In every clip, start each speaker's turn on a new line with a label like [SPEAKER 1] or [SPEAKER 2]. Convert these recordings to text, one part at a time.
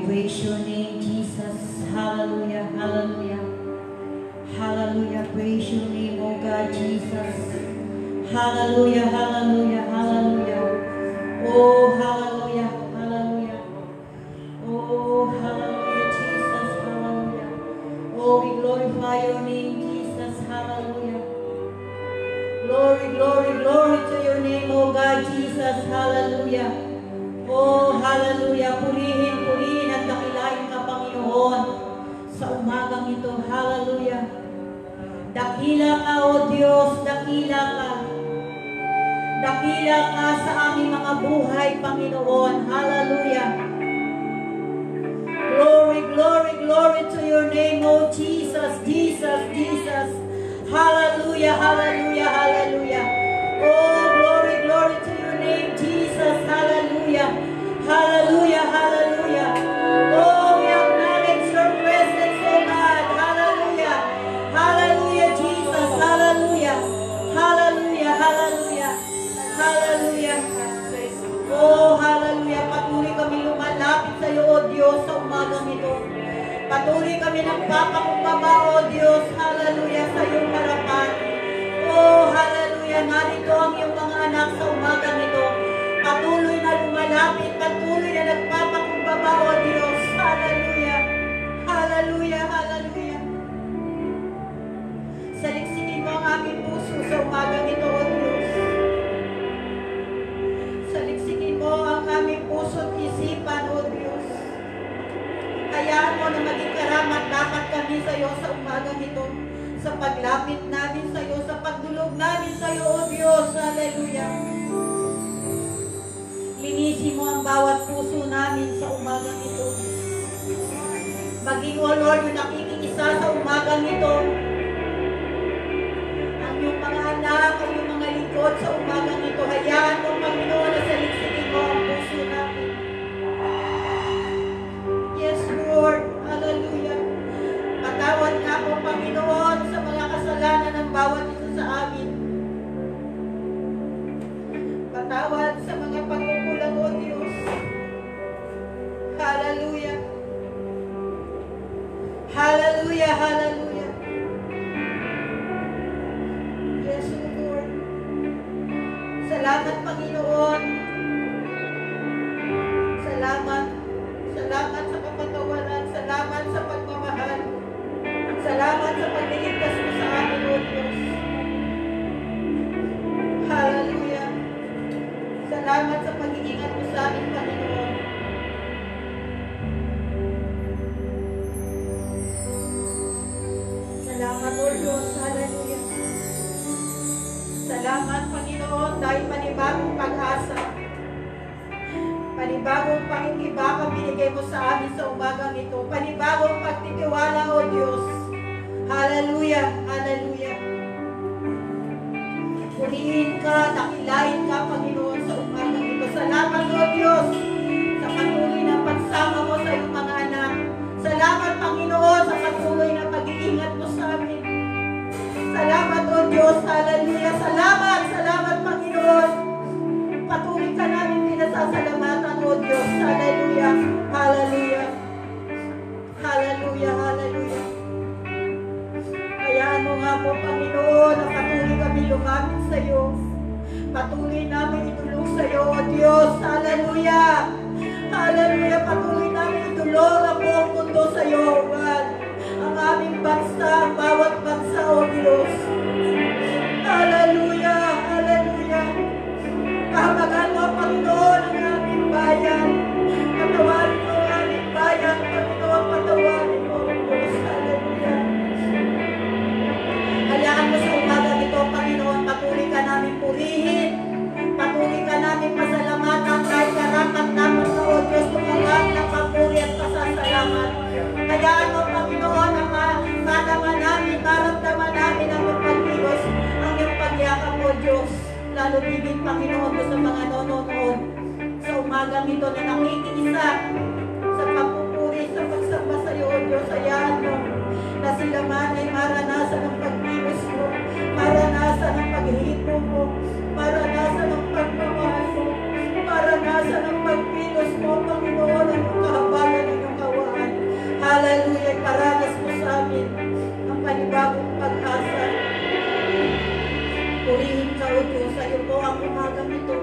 [SPEAKER 1] praise your name, Jesus. Hallelujah, hallelujah. Hallelujah, praise your name, oh God, Jesus. Hallelujah, hallelujah, hallelujah. Oh, hallelujah, hallelujah. Oh, hallelujah, Jesus, hallelujah. Oh, we glorify your name, Jesus, hallelujah. Glory, glory, glory to your name, oh God, Jesus, hallelujah. Oh, hallelujah. Purihin, purihin at dakilain ka, Panginoon, sa umagang ito. Hallelujah. Dakila ka, O Diyos, dakila ka. Dakila ka sa aming mga buhay, Panginoon. Hallelujah. Glory, glory, glory to your name, O Jesus, Jesus, Jesus. Hallelujah, hallelujah, hallelujah. Oh, glory, glory to your name, Jesus. Hallelujah. Hallelujah, hallelujah. Oh, we acknowledge your presence, oh God. Hallelujah. Hallelujah, Jesus. Hallelujah. Hallelujah, hallelujah. Hallelujah. Oh, hallelujah. Patuloy kami lumalapit sa iyo, O Diyos, sa umagang ito. Patuloy kami nagpapakumbaba, O Diyos. Hallelujah, sa iyong harapan. Oh, hallelujah. Narito ang iyong mga anak sa umagang ito. Patuloy na lumalapit, patuloy na nagpapakumbaba, O Diyos. Hallelujah. Hallelujah, hallelujah. Saliksikin mo ang aming puso sa umagang ito, O Diyos. Saliksikin mo ang aming puso at isipan, O Diyos. Hayaan mo na maging karamat-dapat kami sa iyo sa umagang ito. Sa paglapit namin sa iyo, sa pagdulog namin sa iyo, O Diyos. Hallelujah. Linisin mo ang bawat puso namin sa umagang ito. Maging, O Lord, yung nakikiisa sa umagang ito. Ang iyong mga anak, ang iyong mga lingkod sa umagang ito. Hayaan mo, Panginoon, na saliksikin mo ang puso namin. Yes, Lord. Hallelujah. Patawad nga po, Panginoon, sa mga kasalanan ng bawat isa sa amin. Patawad sa mga pagkukulang, O Diyos. Hallelujah. Hallelujah, hallelujah. Yes, O Lord. Salamat, Panginoon. Salamat. Salamat sa kapatawaran. Salamat sa pagmamahal. Salamat sa pagliligtas mo sa amin, O Diyos. Hallelujah. Salamat sa pag-iingat mo sa amin, Panginoon. Salamat, O Diyos. Hallelujah. Salamat, Panginoon, dahil panibagong pag-asa. Panibagong pakikibaka binigay mo sa amin sa umagang ito. Panibagong pagtitiwala, O Diyos. Hallelujah. Hallelujah. Purihin ka, dakilain ka, Panginoon, sa umagang ito. Salamat, O Diyos, sa patuloy na pagsama mo sa iyong mga anak. Salamat, Panginoon, sa patuloy na pag-iingat mo sa amin. Salamat, O Diyos. Hallelujah. Salamat, salamat, Panginoon. Patuloy ka namin pinasasalamatan, O Diyos. Hallelujah. Hallelujah. Hallelujah. Hallelujah. Hayaan mo nga po, Panginoon, na patuloy kami lumapit sa iyo. Patuloy namin itulong sa iyo, O Diyos. Hallelujah. Hallelujah. Patuloy namin itulong ang buong mundo sa iyo, O God. Ang aming bansa, ang bawat bansa, O Diyos. Hallelujah. Hallelujah. Kahamagan mo, Panginoon, ang aming bayan. Patawarin mo ang aming bayan. Panginoon, patawarin mo, O Diyos. Hallelujah. Hayaan mo sa umagang ito, Panginoon, patuloy ka namin purihin. Patuloy ka namin pasalamatan dahil karapat naman sa O Diyos tumanggap ng papuri at pasasalamat. Hayaan mo, Panginoon, ang madama namin, maramdaman namin ang iyong pagkilos, ang iyong pagyakap, O Diyos. Lalo bibig, Panginoon, ko sa mga nanonood sa umagang ito na nakikiisa sa pagpupuri, sa pagsamba sa iyo, O Diyos. Hayaan mo na sila man ay maranasan ng pagkilos mo, maranasan ng paghihipo mo, maranasan ng pagmamahal mo, maranasan ng pagkilos mo, Panginoon, ang iyong kahabagan, ang iyong purihin ka, O Diyos. Sa iyo po ang umagang ito.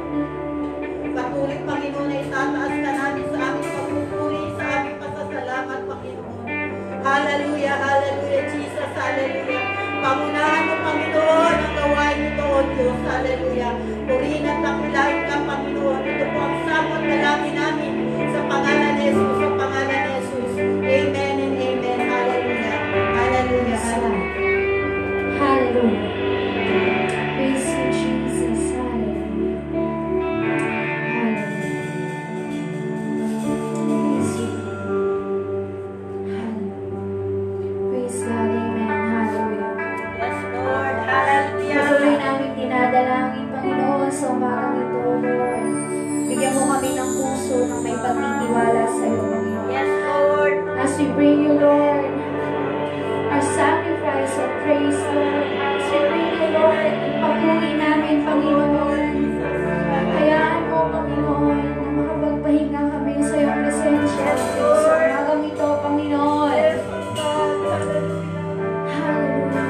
[SPEAKER 1] Patuloy, Panginoon, na itataas ka namin sa aming pagpupuri, sa aming pasasalamat, Panginoon. Hallelujah, hallelujah, Jesus, hallelujah. Pangunahan mo, Panginoon, ang gawain nito, O Diyos, hallelujah. Purihin at takilain ka, Panginoon. Ito po ang samot dalangin namin sa pangalan ni Jesus, sa pangalan ni Jesus. Amen and amen, hallelujah. Hallelujah, hallelujah.
[SPEAKER 2] Hallelujah. Praise you, Jesus. Hallelujah. Praise you. Hallelujah. Praise God. Amen. Hallelujah.
[SPEAKER 1] Yes, Lord, hallelujah.
[SPEAKER 2] Patuloy namin dinadalangin, Panginoon, sa umagang ito, Lord. Bigyan mo kami ng puso ng may pagtitiwala sa iyo, Panginoon.
[SPEAKER 1] Yes, Lord.
[SPEAKER 2] As we bring you, Lord, our sacrifice of praise, Lord. As we bring you, Lord, papuri namin, Panginoon. Hayaan mo, Panginoon, na makapagpahinga kami sa iyong presensya. Sa umagang ito, Panginoon. Hallelujah.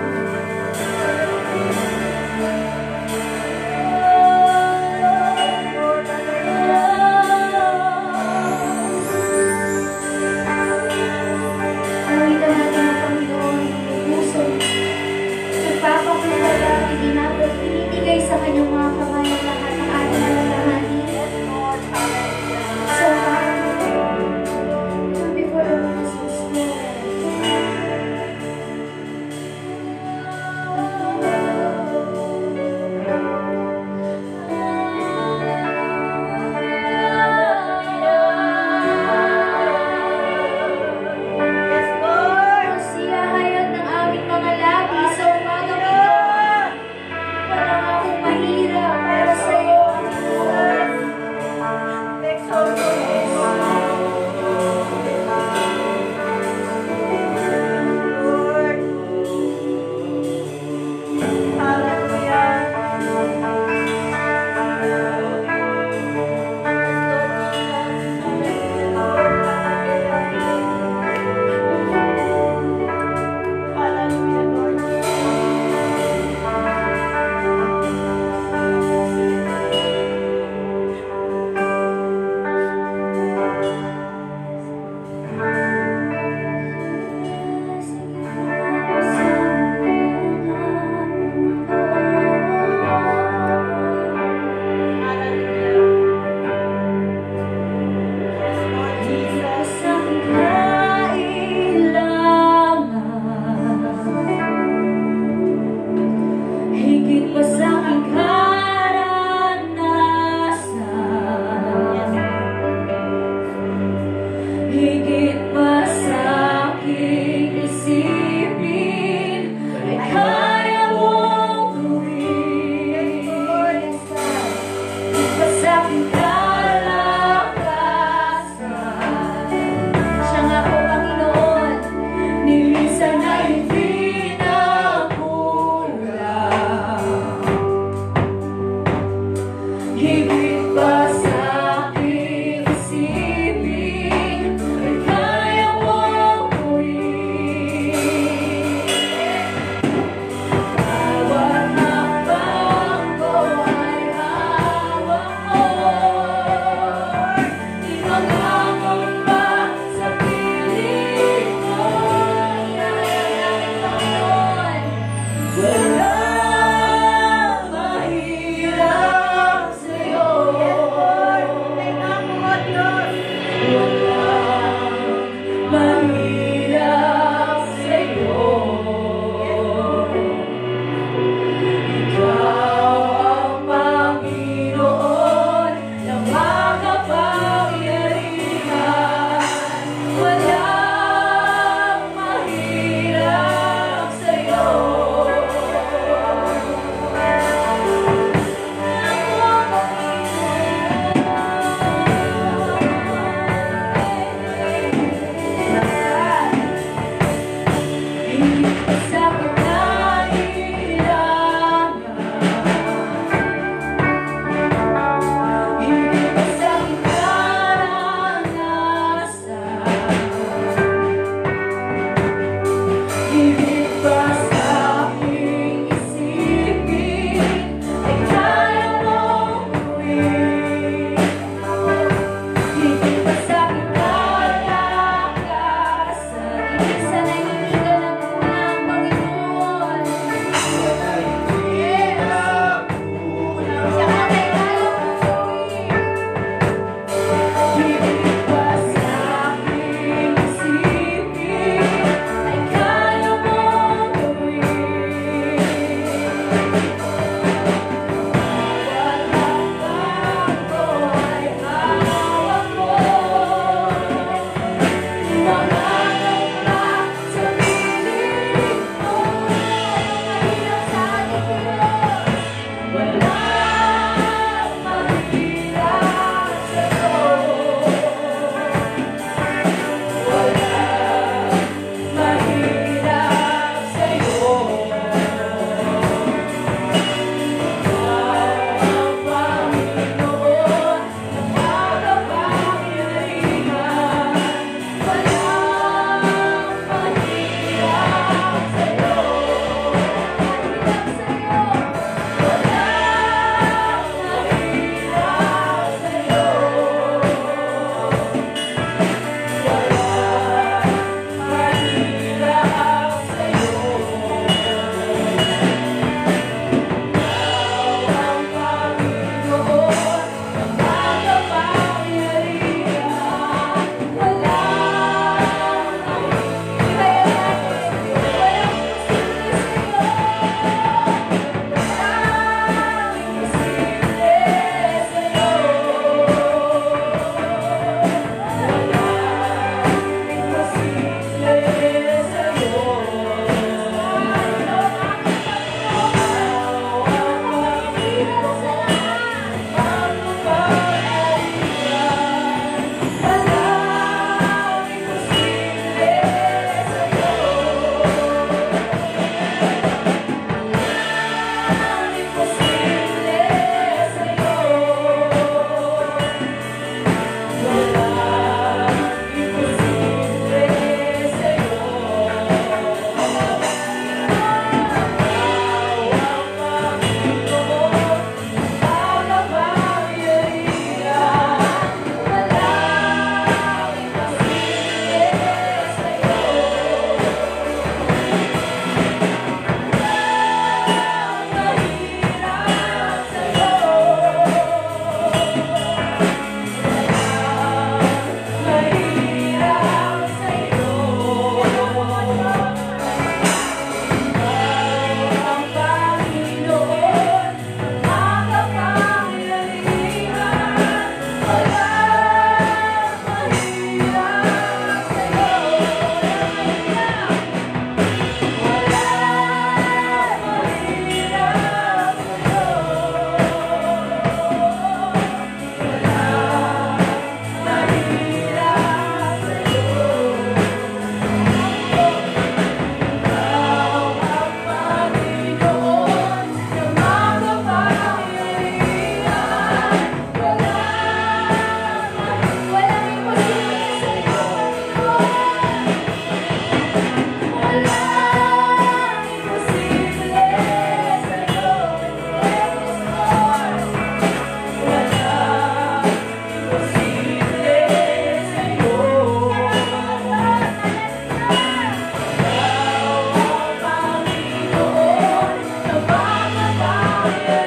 [SPEAKER 1] Hallelujah.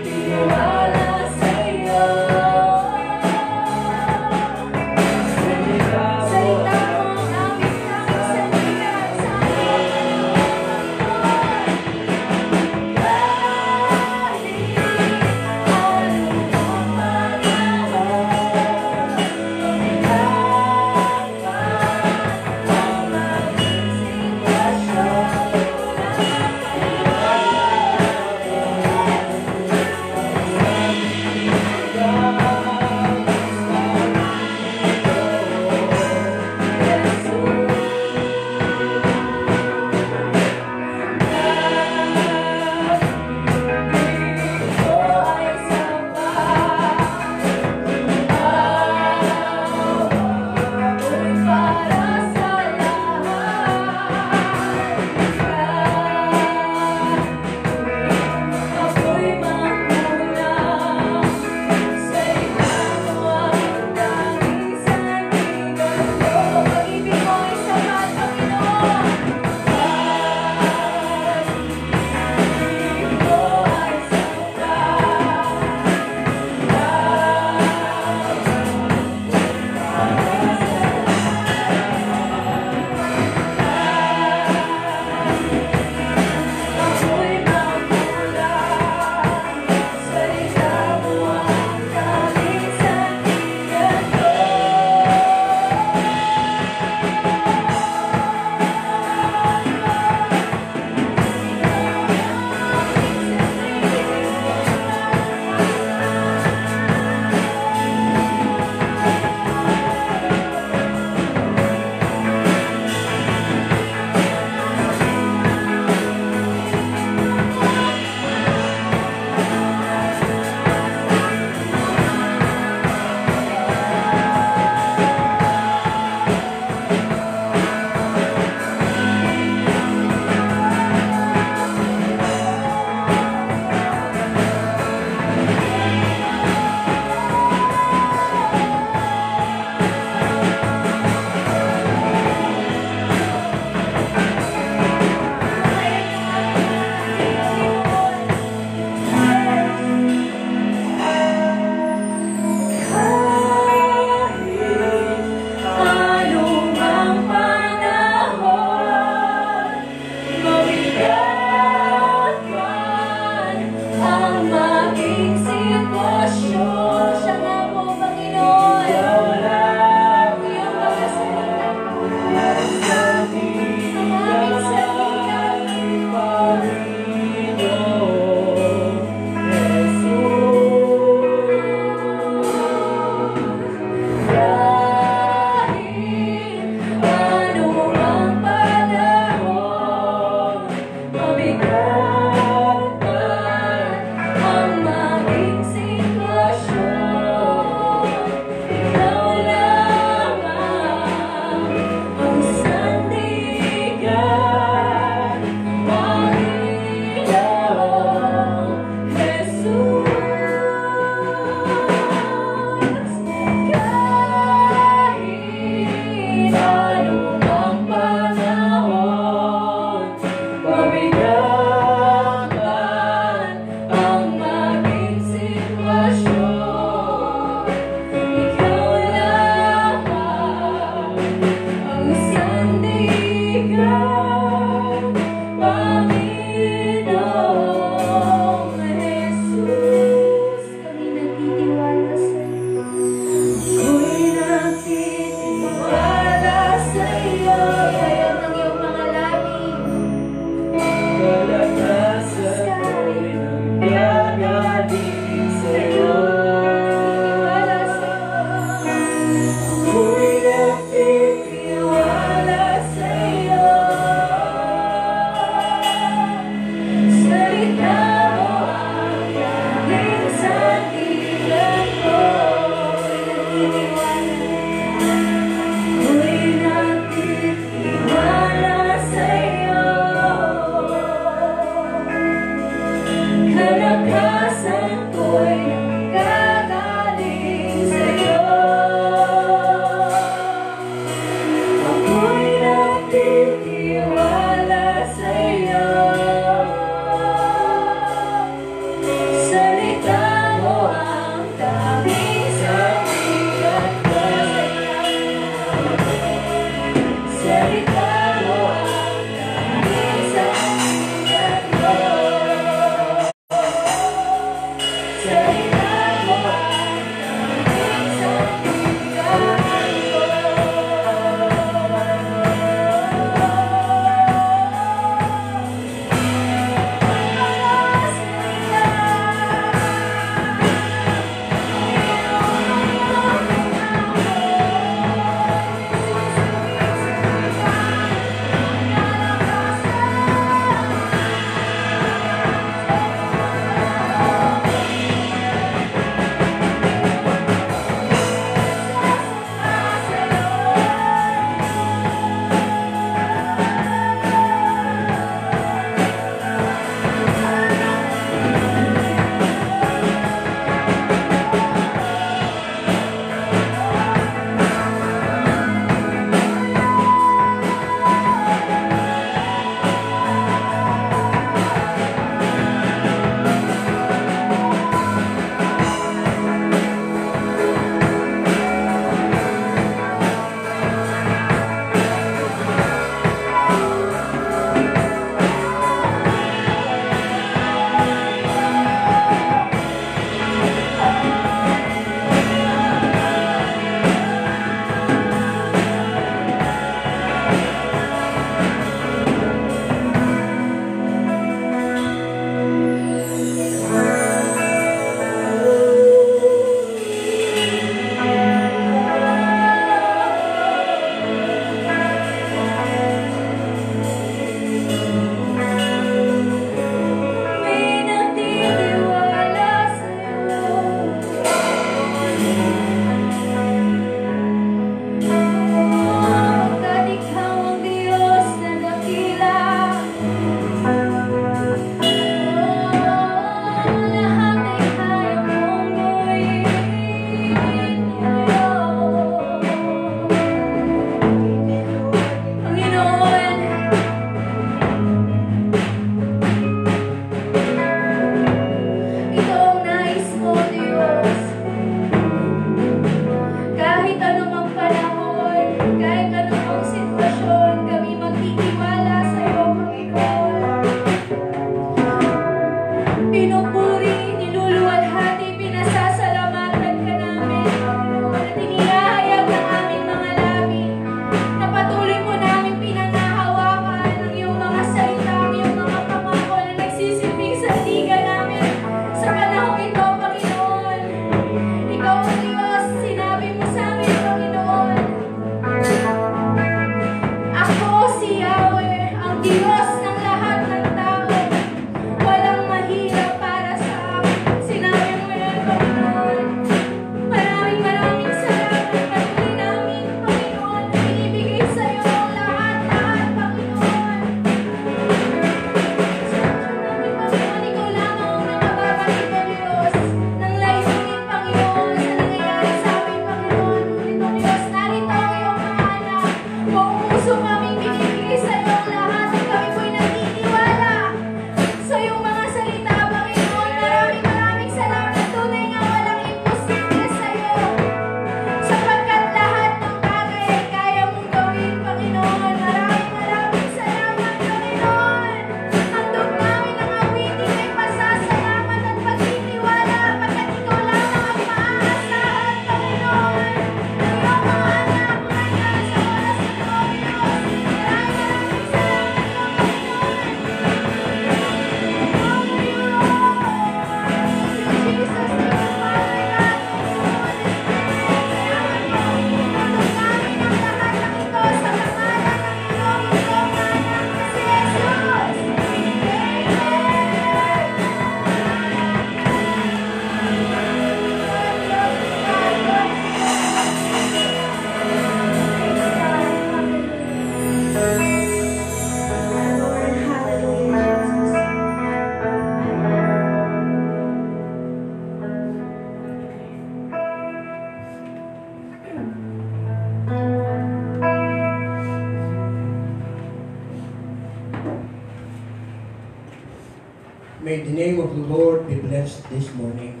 [SPEAKER 3] May the name of the Lord be blessed this morning.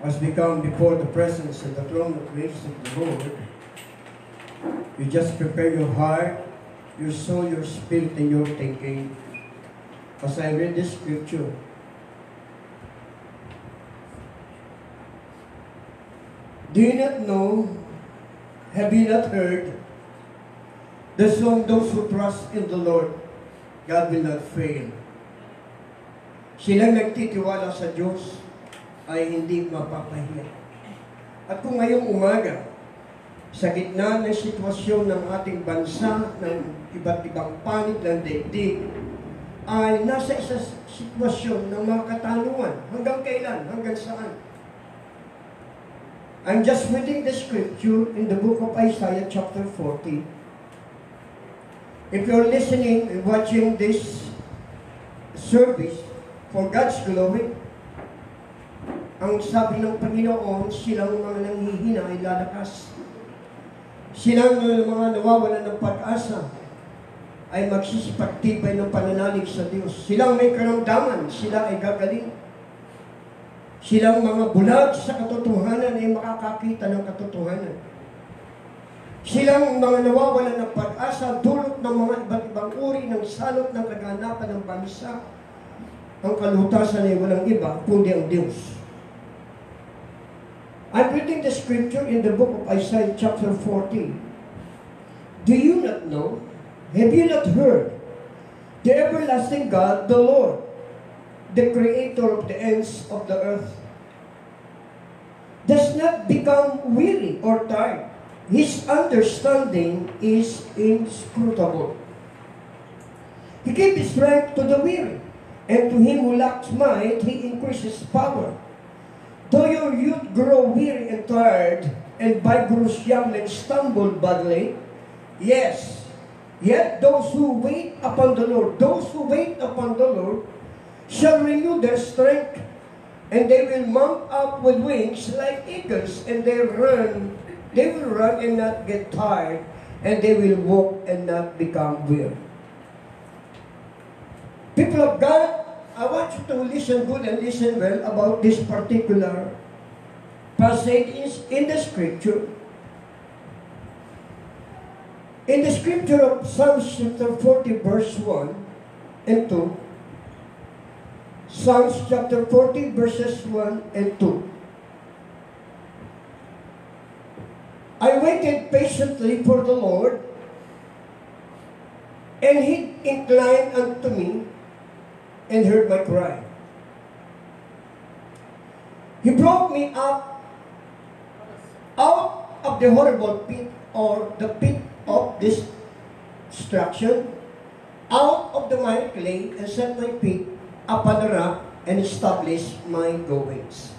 [SPEAKER 3] As we come before the presence of the throne of grace of the Lord, you just prepare your heart, your soul, your spirit, and your thinking. As I read this scripture, do you not know, have you not heard, the song, those who trust in the Lord, God will not fail. Silang nagtitiwala sa Diyos ay hindi mapapahiya. At kung ngayong umaga, sa gitna ng sitwasyon ng ating bansa, ng iba't ibang panig ng daigdig, ay nasa isang sitwasyon ng mga katanungan. Hanggang kailan? Hanggang saan? I'm just reading the scripture in the book of Isaiah chapter 40. If you're listening and watching this service for God's glory, ang sabi ng Panginoon, silang mga nanghihina ay lalakas. Silang mga nawawalan ng pag-asa ay magsisipagtibay ng pananalig sa Diyos. Silang may karamdaman, sila ay gagaling. Silang mga bulag sa katotohanan ay makakakita ng katotohanan. Silang mga nawawalan ng pag-asa, dulot ng mga iba't ibang uri ng salot ng kaganapan ng bansa. Ang kalutasan ay walang iba, kundi ang Diyos. I'm reading the scripture in the book of Isaiah chapter 40. Do you not know? Have you not heard? The everlasting God, the Lord, the creator of the ends of the earth, does not become weary or tired. His understanding is inscrutable. He gives strength to the weary, and to him who lacks might, he increases power. Though your youth grow weary and tired, and by grows young men stumble badly, yes, yet those who wait upon the Lord, shall renew their strength, and they will mount up with wings like eagles, and they will run and not get tired, and they will walk and not become weary. People of God, I want you to listen good and listen well about this particular passage in the scripture. In the scripture of Psalms chapter 40 verse 1 and 2, Psalms chapter 40 verses 1 and 2. I waited patiently for the Lord, and he inclined unto me, and heard my cry. He brought me up out of the horrible pit, or the pit of destruction, out of the miry clay, and set my feet upon the rock, and established my goings.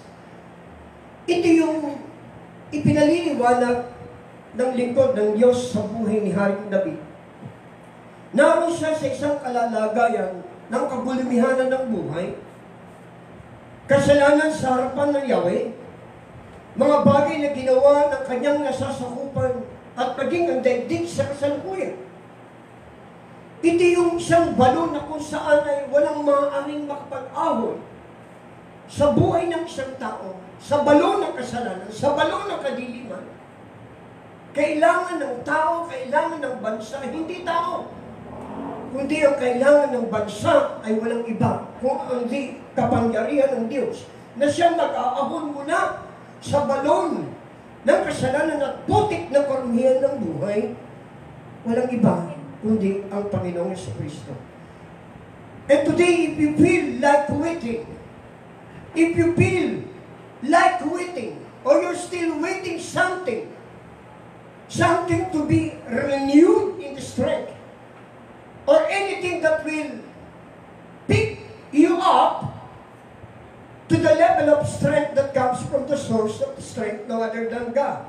[SPEAKER 3] Ito yung ipinaliliwanag ng lingkod ng Diyos sa buhay ni Haring David. Naroon siya sa isang kalalagayan ng kagulumihanan ng buhay, kasalanan sa harapan ng Yahweh, mga bagay na ginawa ng kanyang nasasakupan at maging ang daigdig sa kasalukuyan. Ito yung isang balon na kung saan ay walang maaaring makapag-ahon sa buhay ng isang tao, sa balon ng kasalanan, sa balon ng kadiliman. Kailangan ng tao, kailangan ng bansa, hindi tao, kundi ang kailangan ng bansa ay walang iba, kung hindi kapangyarihan ng Diyos, na siyang mag-aabon muna sa balon ng kasalanan at putik ng karumihan ng buhay, walang iba, kundi ang Panginoong Jesucristo. And today, if you feel like quitting, or you're still waiting something to be renewed in the strength, or anything that will pick you up to the level of strength that comes from the source of the strength, no other than God.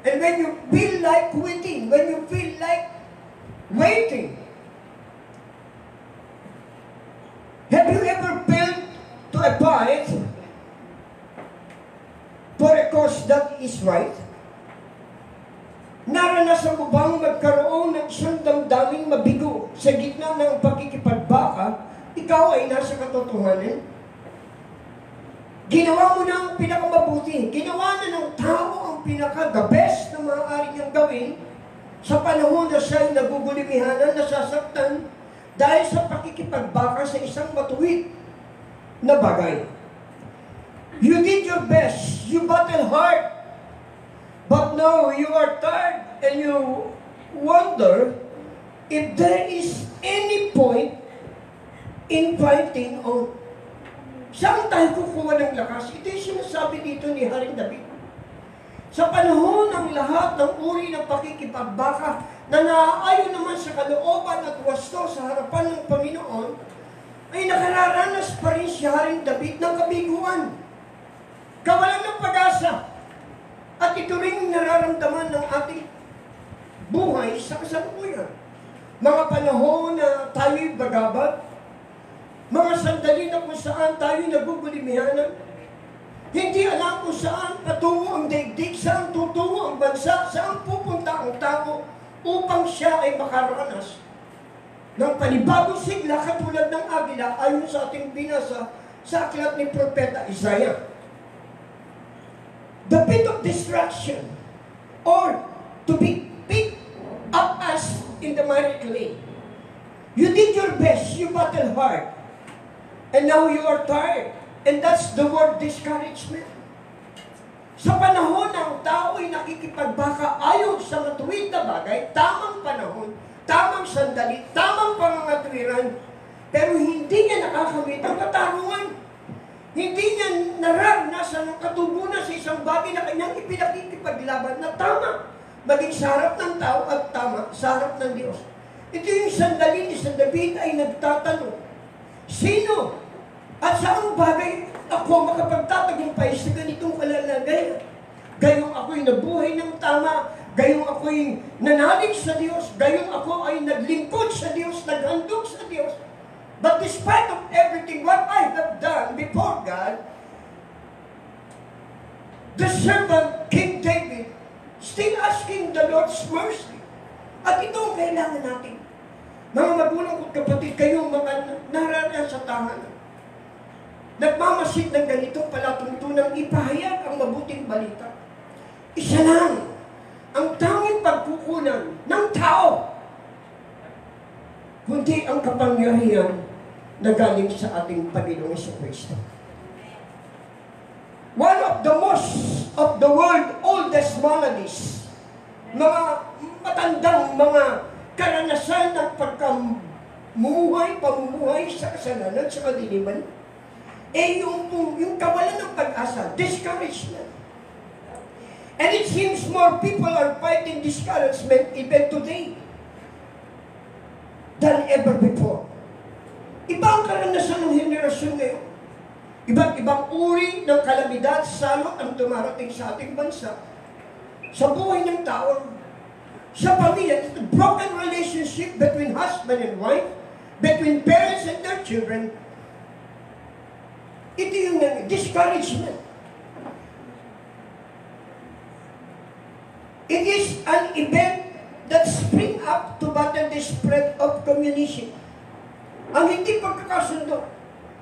[SPEAKER 3] And when you feel like quitting, when you feel like waiting, have you ever felt to abide for a cause that is right? Naranasan mo bang magkaroon ng isang damdaming mabigo sa gitna ng pakikipagbaka, ikaw ay nasa katotohanan. Ginawa mo na ang pinakamabuti. Ginawa na ng tao ang pinaka-the best na maaari niyang gawin sa panahon na siya'y nagugulimihanan, nasasaktan dahil sa pakikipagbaka sa isang matuwid na bagay. You did your best. You battled hard. But now you are tired and you wonder if there is any point in fighting on. Saan tayo kukuha ng lakas? Ito yung sinasabi dito ni Haring David. Sa panahon ng lahat ng uri ng pakikipagbaka na naaayon naman sa kalooban at wasto sa harapan ng Panginoon, ay nakararanas pa rin si Haring David ng kabiguan. Kawalan ng pag-asa. At ito rin nararamdaman ng ating buhay sa kasalukuyan. Mga panahon na tayo'y bagabag, mga sandali na kung saan tayo nagugulimihanan, hindi alam kung saan patungo ang daigdig, saan tutungo ang bansa, saan pupunta ang tao upang siya ay makaranas ng panibagong sigla katulad ng agila ayon sa ating binasa sa aklat ni Propeta Isaiah. The pit of destruction, or to be picked up as in the miry clay. You did your best, you battled hard, and now you are tired. And that's the word discouragement. Sa panahon ng tao ay nakikipagbaka ayon sa matuwid na bagay, tamang panahon, tamang sandali, tamang pangangatwiran, pero hindi niya nakakamit ang katarungan. Hindi niya nararanasan ang katubunan sa isang bagay na kanyang ipinakikipaglaban na tama, maging sa harap ng tao at tama sa harap ng Diyos. Ito yung sandali ni San David ay nagtatanong, sino at saang bagay ako makapagtatagumpay sa ganitong kalalagayan? Gayong ako'y nabuhay ng tama, gayong ako'y nanalig sa Diyos, gayong ako ay naglingkod sa Diyos, naghandog sa Diyos. But despite of everything what I have done before God, the servant King David still asking the Lord's mercy. At ito ang kailangan natin. Mga magulang at kapatid, kayong mga nararayan sa tahanan, nagmamasid ng ganitong palatuntunang ipahayag ang mabuting balita. Isa lang ang tanging pagkukunan ng tao, kundi ang kapangyarihan na galing sa ating Panginoong Jesucristo. One of the most of the world oldest maladies, mga matandang mga karanasan ng pamumuhay sa kasalanan sa kadiliman, yung kawalan ng pag-asa, discouragement. And it seems more people are fighting discouragement even today than ever before. Iba ang karanasan ng henerasyon ngayon. Iba't ibang uri ng kalamidad, salot ang dumarating sa ating bansa. Sa buhay ng tao, sa pamilya, broken relationship between husband and wife, between parents and their children. Ito yung discouragement. It is an event that spring up to battle the spread of communism. Ang hindi pagkakasundo,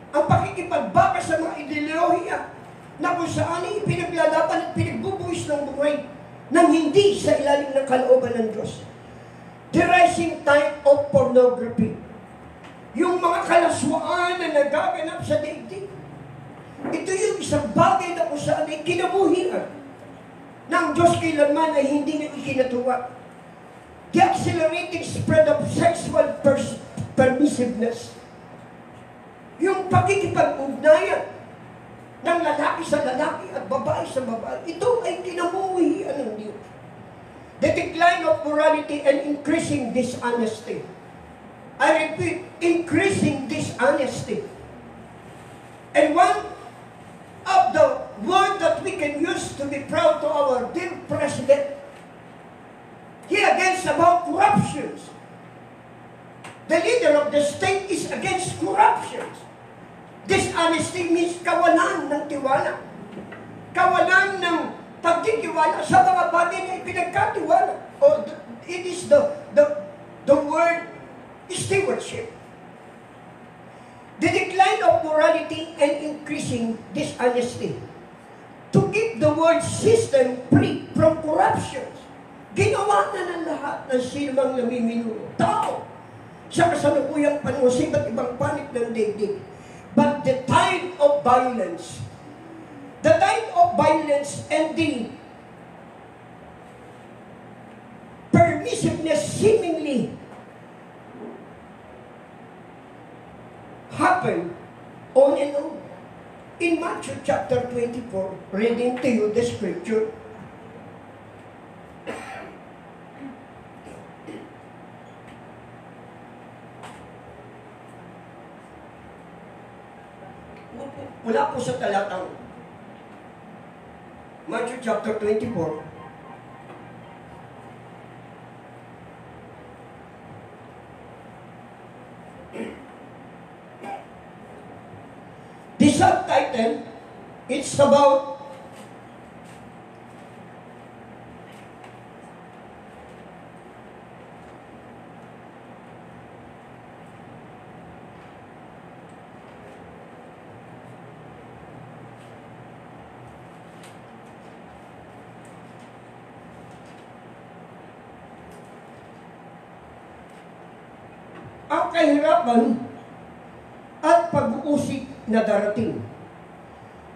[SPEAKER 3] ang pakikipagbaka sa mga ideolohiya na kung saan ay ipinaglalaban at pinagbubuwis ng buhay nang hindi sa ilalim ng kalooban ng Diyos. The rising tide of pornography. Yung mga kalaswaan na nagaganap sa daigdig. Ito yung isang bagay na kung saan ay kinabuhian ng Diyos kailanman ay hindi niya ikinatuwa. The accelerating spread of sexual permissiveness. Yung pakikipag-ugnayan ng lalaki sa lalaki at babae sa babae, ito ay kinabuhian ng Diyos. The decline of morality and increasing dishonesty. I repeat, increasing dishonesty. And one of the words that we can use to be proud to our dear President, he against about corruptions. The leader of the state is against corruptions. Dishonesty means kawalan ng tiwala. Kawalan ng pagtitiwala sa mga bagay na ipinagkatiwala. It is the word stewardship. irregularity and increasing dishonesty. To keep the world system free from corruption. Ginawa na ng lahat ng sinumang namiminuno. Tao sa kasalukuyang panahon sa iba't ibang panig ng daigdig. But the tide of violence and the permissiveness seemingly happen on and on. In Matthew chapter 24, reading to you the scripture, wala po sa talatang Matthew chapter 24, the subtitle, it's about ang kahirapan at pag-uusig na darating.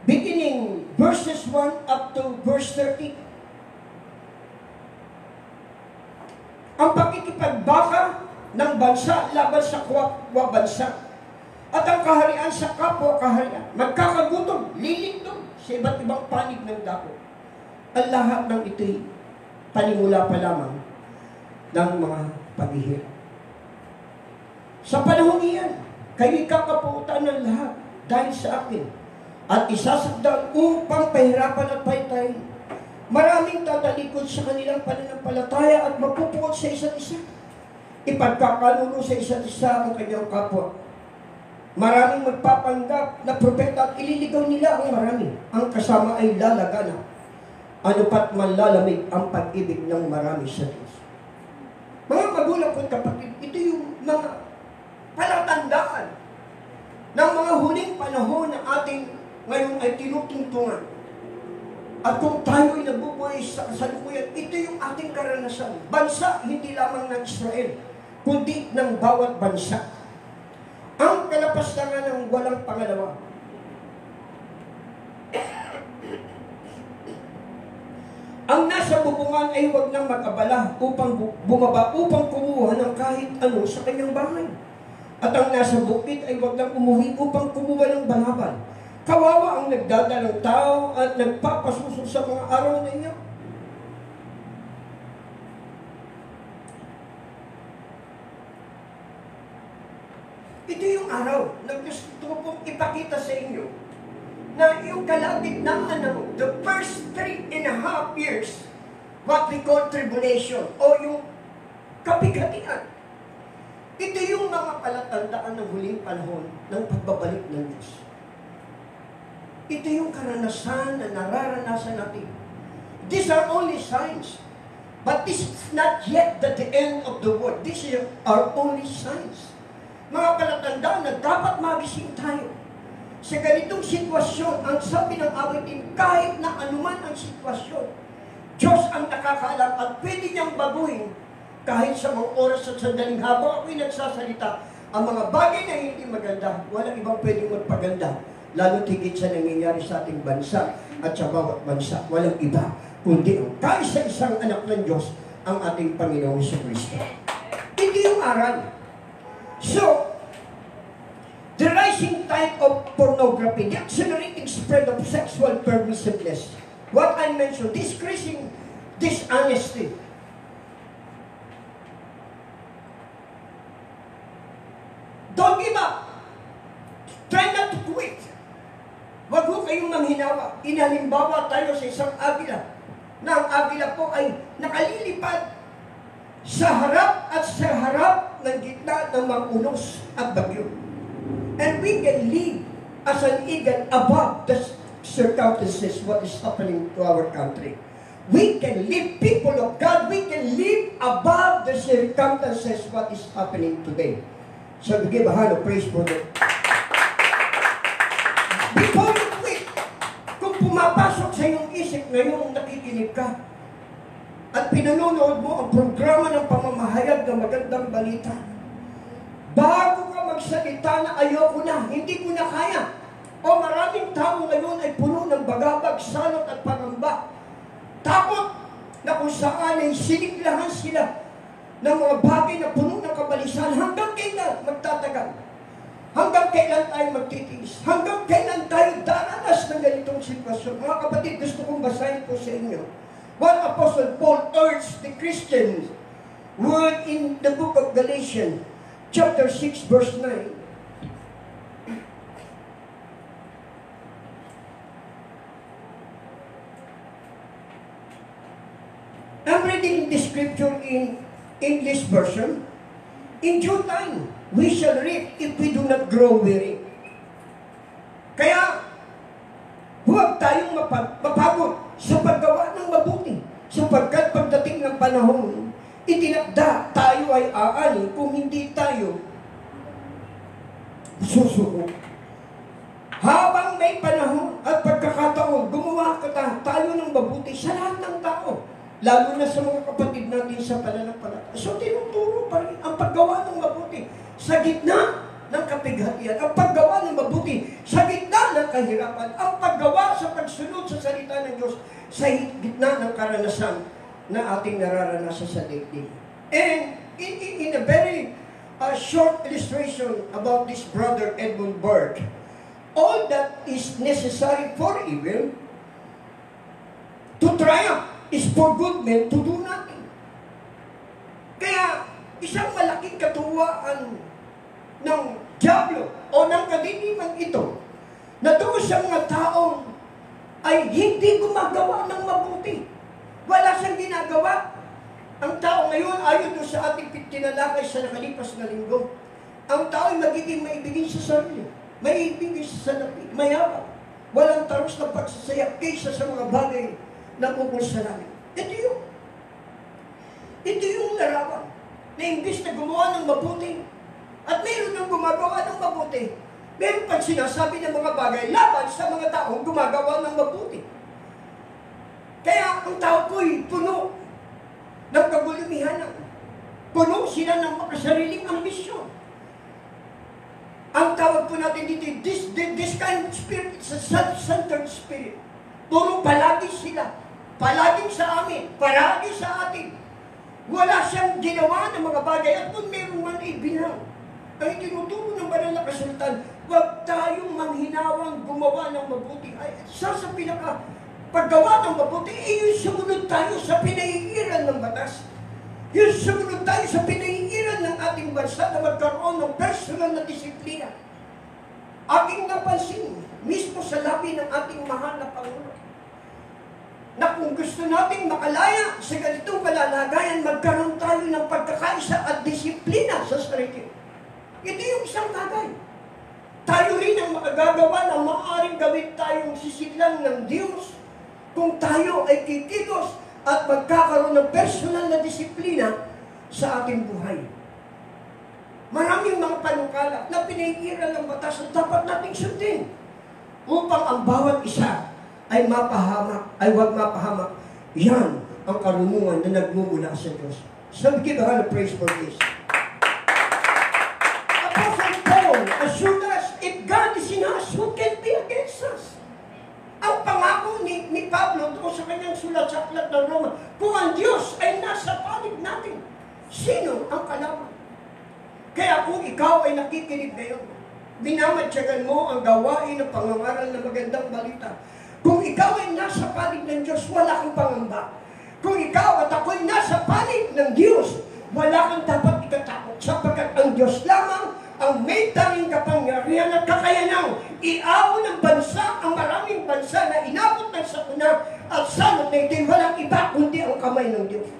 [SPEAKER 3] Beginning verses 1 up to verse 30. Ang pakikipagbaka ng bansa laban sa kapwa bansa at ang kaharian sa kapwa kaharian. Magkakagutom, lilindong sa iba't ibang panig ng dako. Ang lahat ng ito'y panimula pa lamang ng mga paghihirap. Sa panahon iyan, kayo'y kakaputan ng lahat dahil sa akin at isasagdan upang pahirapan at paytayin. Maraming tatalikod sa kanilang pananampalataya at mapupuot sa isa't isa. Ipagkakanuno sa isa't isa ang kanyang kapwa. Maraming magpapanggap na propeta at ililigaw nila ang marami. Ang kasama ay lalagana. Ano pat manlalamig ang pag-ibig ng marami sa Diyos. Mga magulang ko't kapatid, ito yung mga palatandaan ng mga huling panahon na ating ngayon ay tinutungtungan. At kung tayo'y nabubuhay sa kasalukuyan, ito yung ating karanasan. Bansa, hindi lamang ng Israel, kundi ng bawat bansa. Ang kalapastangan ng walang pangalawa. Ang nasa bubungan ay huwag nang mag-abala upang bumaba, upang kumuha ng kahit ano sa kanyang bahay. At ang nasa bukid ay huwag nang umuwi upang kumuha ng banabal. Kawawa ang nagdadalang tao at nagpapasusog sa mga araw na iyon. Ito yung araw na gusto kong ipakita sa inyo na yung kalagitnaan the first 3.5 years, what we call tribulation, o yung kabigatian. Ito yung mga palatandaan ng huling panahon ng pagbabalik ng Diyos. Ito yung karanasan na nararanasan natin. These are only signs. But this is not yet the end of the world. These are only signs. Mga palatandaan na dapat magising tayo. Sa ganitong sitwasyon, ang sabi ng awitin, kahit na anuman ang sitwasyon, Diyos ang nakakaalam at pwede niyang baguhin kahit sa mga oras at sandaling habang ako'y nagsasalita, ang mga bagay na hindi maganda, walang ibang pwedeng magpaganda, lalo tigit sa nangyayari sa ating bansa at sa bawat bansa. Walang iba, kundi ang kaisa-isang anak ng Diyos, ang ating Panginoong Jesucristo. Ito yung aral. So, the rising tide of pornography, the accelerating spread of sexual permissiveness, what I mentioned, decreasing dishonesty, don't give up. Try not to quit. Wag ho kayong manghinawa. Inalimbawa tayo sa isang agila na ang agila po ay nakalilipad sa harap ng gitna ng mga unos at bagyo. And we can live as an eagle above the circumstances what is happening to our country. We can live, people of God, we can live above the circumstances what is happening today. So we give a hand of praise for that. pumapasok sa iyong isip ngayong nakikinig ka at pinanonood mo ang programa ng pamamahayag ng magandang balita, bago ka magsalita na ayoko na, hindi ko na kaya, o maraming tao ngayon ay puno ng bagabag, salot at pangamba, takot na kung saan ay siniglahan sila ng mga bagay na puno ng kabalisan, hanggang kailan magtatagal? Hanggang kailan tayo magtitiis? Hanggang kailan tayo daranas ng ganitong sitwasyon? Mga kapatid, gusto kong basahin po sa inyo what Apostle Paul urged the Christians word in the book of Galatians, chapter 6, verse 9. I'm reading the scripture in English version. In due time, we shall reap if we do not grow weary. Kaya, huwag tayong mapagod sa paggawa ng mabuti, sapagkat pagdating ng panahon, itinakda tayo ay aani kung hindi tayo susuko. Habang may panahon at pagkakataon, gumawa tayo ng mabuti sa lahat ng tao, lalo na sa mga kapatid natin sa pananampalataya. So, tinuturo pa rin ang paggawa ng mabuti sa gitna ng kapighatian, ang paggawa ng mabuti sa gitna ng kahirapan, ang paggawa sa pagsunod sa salita ng Diyos sa gitna ng karanasan na ating nararanasan sa daigdig. And in a very short illustration about this brother Edmund Burke, all that is necessary for evil to triumph is for good men to do nothing. Kaya, isang malaking katuwaan ng dyablo o ng kadiliman ito na doon sa mga taong ay hindi gumagawa ng mabuti. Wala siyang ginagawa. Ang tao ngayon, ayon doon sa ating tinalakay sa nakalipas na linggo, ang tao ay magiging maibigin sa sarili, maibigin sa salapi, mayabang, walang taros na pagsasayak kaysa sa mga bagay na bukol sa langit. Ito yung larawan na imbis na gumawa ng mabuti at mayroon ng gumagawa ng mabuti, meron pang sinasabi ng mga bagay laban sa mga taong gumagawa ng mabuti. Kaya ang tao ko'y puno ng kagulumihanan, puno sila ng makasariling ambisyon. Ang tawag po natin dito, this kind of spirit, is a self-centered spirit. Puro palagi sila, palagi sa amin, palagi sa atin. Wala siyang ginawa ng mga bagay at kung meron man ay binang. Ang tinuturo ng banal na kasultan, huwag tayong manghinawang gumawa ng mabuti. Ay, sa pinaka paggawa ng mabuti, yung sumunod tayo sa pinaiiran ng batas. Yung sumunod tayo sa pinaiiran ng ating bansa na magkaroon ng personal na disiplina. Aking napansin, mismo sa labi ng ating mahal na Pangulo, na kung gusto nating makalaya sa ganitong kalalagayan, magkaroon tayo ng pagkakaisa at disiplina sa sarili. Ito yung isang bagay. Tayo rin ang makagagawa na maaaring gawin tayong sisidlan ng Diyos kung tayo ay kikilos at magkakaroon ng personal na disiplina sa ating buhay. Maraming mga panukala na pinaiiran ng batas na dapat nating sundin upang ang bawat isa ay mapahamak, ay huwag mapahamak. Yan ang karunungan na nagmumula sa Diyos. So, give a hand of praise for this. Apostle Paul assured us, if God is in us, who can be against us? Ang pangako ni Pablo doon sa kanyang sulat sa aklat ng Roma, kung ang Diyos ay nasa panig natin, sino ang kalaban? Kaya kung ikaw ay nakikinig ngayon, minamatyagan mo ang gawain ng pangangaral ng magandang balita. Kung ikaw ay nasa panig ng Diyos, wala kang pangamba. Kung ikaw at ako'y nasa panig ng Diyos, wala kang dapat ikatakot, sapagkat ang Diyos lamang ang may tanging kapangyarihan at kakayanang iawon ng bansa, ang maraming bansa na inabot ng sakuna at salot na ito'y walang iba kundi ang kamay ng Diyos.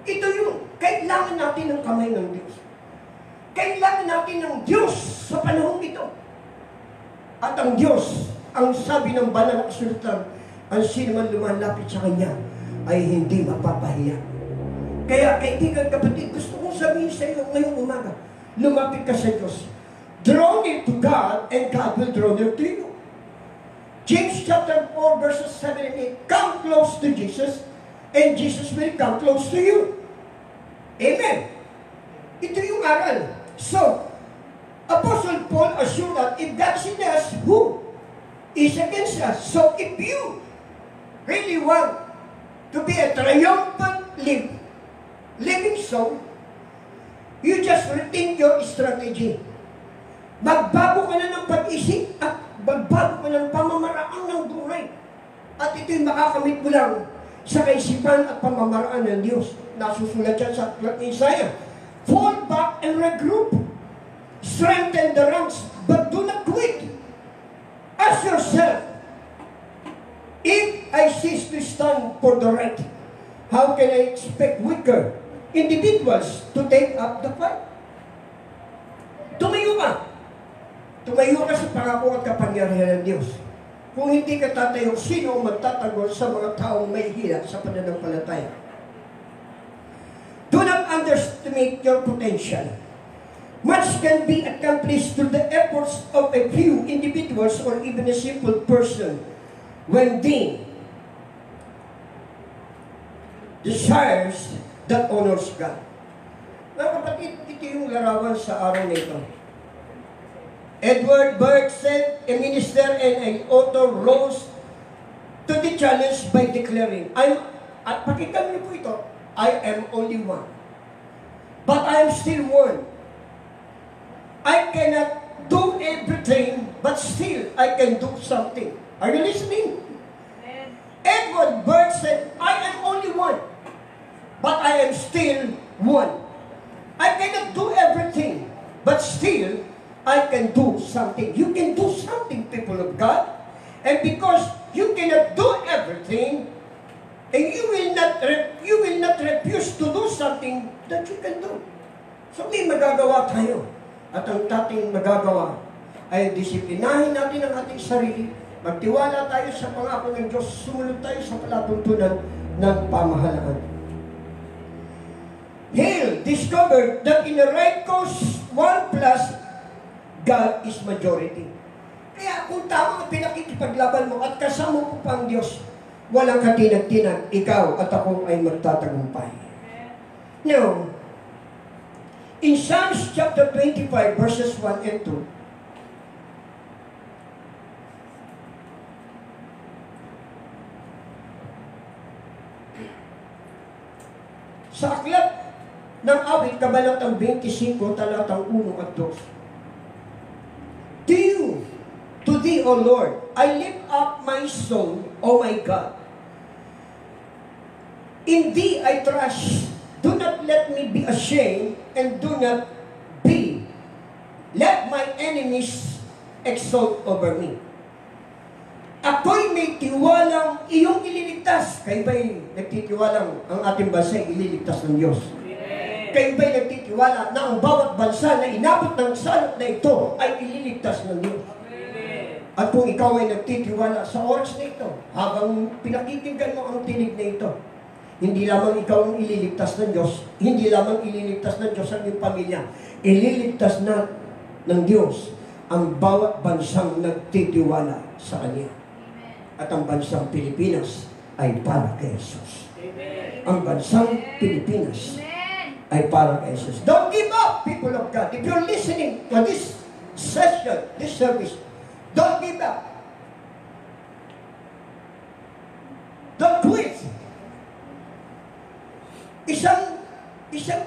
[SPEAKER 3] Ito yun. Kailangan natin ng kamay ng Diyos. Kailangan natin ng Diyos sa panahon ito. At ang Diyos, ang sabi ng banal na kasulatan, ang sino man lumalapit sa Kanya ay hindi mapapahiya. Kaya kaibigan kapatid, gusto kong sabihin sa iyo ngayong umaga, lumapit ka sa Diyos. Draw near to God and God will draw near to you. James chapter 4 verses 7 and 8. Come close to Jesus and Jesus will come close to you. Amen. Ito yung aral. So, Apostle Paul assured that if God's in us, who is against us? So, if you really want to be a triumphant living soul, you just rethink your strategy. Magbago ka na ng pag-isip at magbago ka ng pamamaraan ng buhay. At ito'y makakamit mo lang sa kaisipan at pamamaraan ng Diyos. Nasusulat yan sa Isaiah. Fall back and regroup. Strengthen the ranks, but do not quit. Ask yourself, if I cease to stand for the right, how can I expect weaker individuals to take up the fight? Tumayo ka. Tumayo ka sa pangako at kapangyarihan ng Diyos. Kung hindi ka tatayo, sino ang magtatagol sa mga taong may hila sa pananampalataya? Do not underestimate your potential. Much can be accomplished through the efforts of a few individuals or even a simple person when they desires that honors God. Mga kapatid, ito yung larawan sa araw na ito. Edward Bergson, a minister and an author, rose to the challenge by declaring, at pakinggan niyo po ito, I am only one. But I am still one. I cannot do everything, but still I can do something. Are you listening? Amen. Edward Burke said, I am only one, but I am still one. I cannot do everything, but still I can do something. You can do something, people of God. And because you cannot do everything, and you will not refuse to do something that you can do. So may magagawa tayo. At ang ating magagawa ay disiplinahin natin ang ating sarili, magtiwala tayo sa pangako ng Diyos, sumunod tayo sa palatuntunan ng pamahalaan. Hale discovered that in a right cause, 1+, God is majority. Kaya kung tama ang pinakikipaglaban mo at kasama mo pa ang Diyos, walang katinag-tinag, ikaw at ako ay magtatagumpay. Now, in Psalms chapter 25, verses 1 and 2, sa aklat ng awit, kabanatang 25, talatang 1 at 2. To thee, O Lord, I lift up my soul, O my God. In thee I trust. Do not let me be ashamed, and do not let my enemies exalt over me. Ako'y may tiwalang iyong ililigtas. Kayo ba'y nagtitiwalang ang ating bansa ay ililigtas ng Diyos? Kayo ba'y nagtitiwala na ang bawat bansa na inabot ng salot na ito ay ililigtas ng Diyos? At kung ikaw ay nagtitiwala sa oras na ito, habang pinakikinggan mo ang tinig na ito, hindi lamang ikaw ang ililigtas ng Diyos, hindi lamang ililigtas ng Diyos ang iyong pamilya, ililigtas na ng Diyos ang bawat bansang nagtitiwala sa Kanya. At ang bansang Pilipinas ay para kay Jesus. Ang bansang Pilipinas ay para kay Jesus. Don't give up, people of God. If you're listening to this session, this service, don't give up. Don't quit. Isang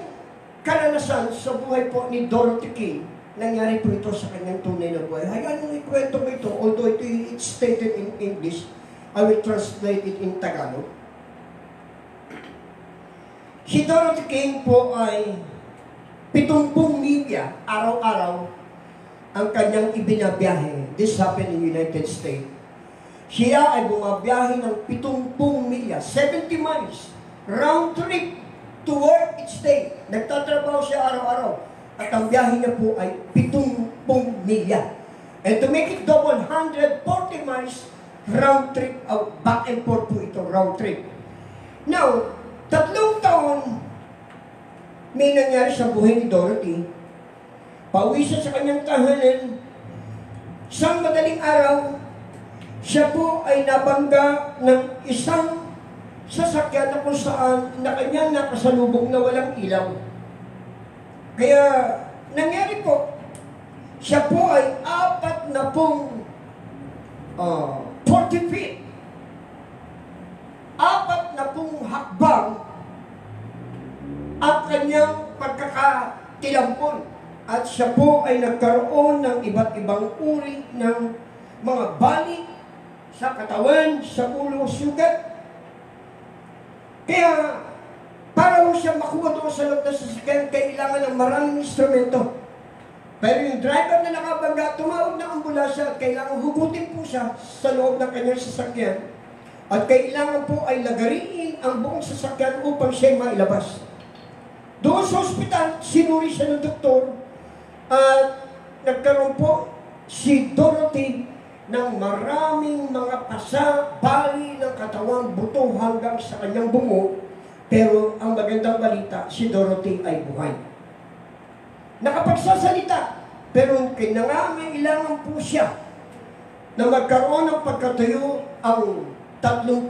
[SPEAKER 3] karanasan sa buhay po ni Dorothy King, nangyari po ito sa kanyang tunay na buhay. Hayaan mong ikwento mo ito, although it's stated in English, I will translate it in Tagalog. Si Dorothy King po ay 70 milya araw-araw ang kanyang ibinabiyahe. This happened in the United States. Siya ay bumabiyahe ng 70 milya, 70 miles, round trip to work each day. Nagtatrabaho siya araw-araw. At ang biyahe niya po ay 70 milya. And to make it double, 140 miles round trip, back and forth po ito, round trip. Now, 3 taon may nangyari sa buhay ni Dorothy. Pauwi siya sa kanyang tahanan. Isang madaling araw, siya po ay nabangga ng isang sasakyan na kung saan na kanyang nakasalubong na walang ilaw. Kaya nangyari po, siya po ay 40 feet. 40 hakbang ang kanyang pagkakatilampon. At siya po ay nagkaroon ng iba't ibang uri ng mga bali sa katawan, sa ulo, sugat. Kaya, para mo siya makuha doon sa loob ng sasakyan, kailangan ng maraming instrumento. Pero yung driver na nakabangga, tumawag ng ambulansya at kailangan hugutin po siya sa loob ng kanyang sasakyan. At kailangan po ay lagariin ang buong sasakyan upang siya mailabas. Doon sa ospital, sinuri siya ng doktor at nagkaroon po si Dorothy ng maraming mga pasa, bali ng katawang buto hanggang sa kanyang bungo. Pero ang magandang balita, si Dorothy ay buhay. Nakapagsasalita, pero kinangangailangan po siya na magkaroon ng pagkatayo ang 38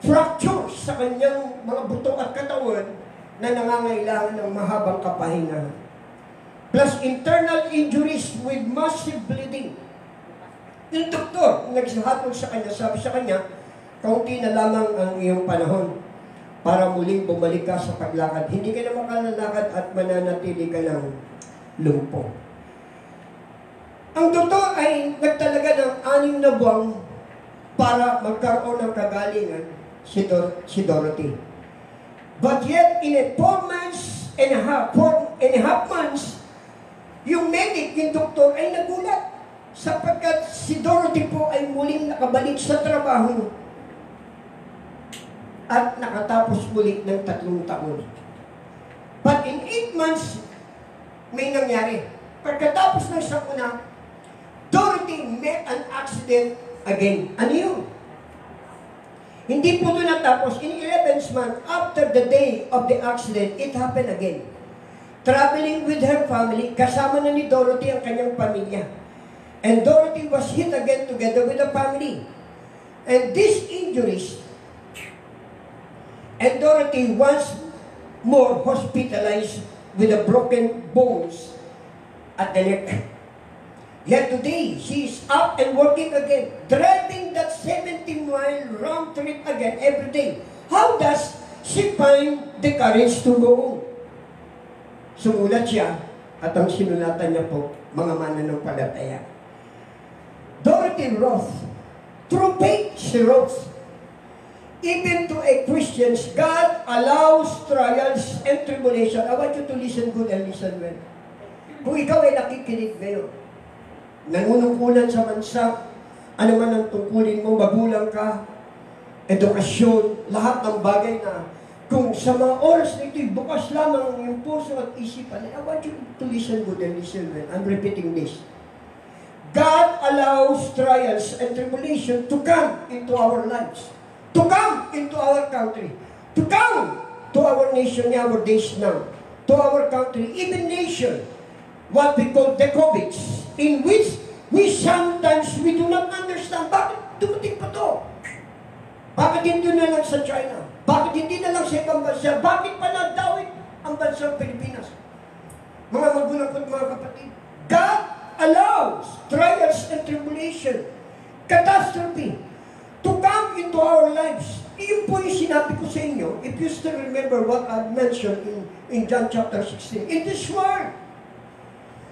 [SPEAKER 3] fracture sa kanyang mga buto at katawan na nangangailangan ng mahabang kapahingahan. Plus internal injuries with massive bleeding. Yung doktor, nagsahatol sa kanya, sabi sa kanya, kaunti na lamang ang iyong panahon para muling bumalik ka sa paglakad. Hindi ka na makalalakad at mananatili ka ng lumpo. Ang doktor ay nagtalaga ng 6 na buwan para magkaroon ng kagalingan si Dorothy. But yet, in a 4 and a half months, yung medic, yung doktor ay nagulat sapagkat si Dorothy po ay muling nakabalik sa trabaho at nakatapos muli ng 3 taon. But in 8 months, may nangyari. Pagkatapos ng sakuna, Dorothy met an accident again. Ano yun? Hindi po ito natapos. In 11th month, after the day of the accident, it happened again. Traveling with her family, kasama na ni Dorothy ang kanyang pamilya. And Dorothy was hit again together with the family. And these injuries, and Dorothy once more hospitalized with the broken bones at the neck. Yet today, she is up and working again, driving that 70-mile round trip again every day. How does she find the courage to go on? Sumulat siya, at ang sinulatan niya po, mga mananampalataya. Dorothy wrote, through faith she wrote, even to a Christians, God allows trials and tribulation. I want you to listen good and listen well. Kung ikaw ay nakikinig ngayon, nanunungkulan sa bansa, ano man ang tungkulin mo, magulang ka, edukasyon, lahat ng bagay na kung sa mga oras na ito'y bukas lamang ang iyong puso at isipan, I want you to listen good and listen well. I'm repeating this. God allows trials and tribulation to come into our lives, to come into our country, to come to our nation, our days now, to our country, even nation, what we call the COVID, in which we sometimes we do not understand. Bakit dumating pa to? Bakit hindi na lang sa China? Bakit hindi na lang sa ibang bansa? Bakit pa nagdawit ang bansang Pilipinas? Mga magulang ko at mga kapatid, God allows trials and tribulation, catastrophe, to come into our lives. Iyon po yung sinabi ko sa inyo, if you still remember what I mentioned in John chapter 16. In this world,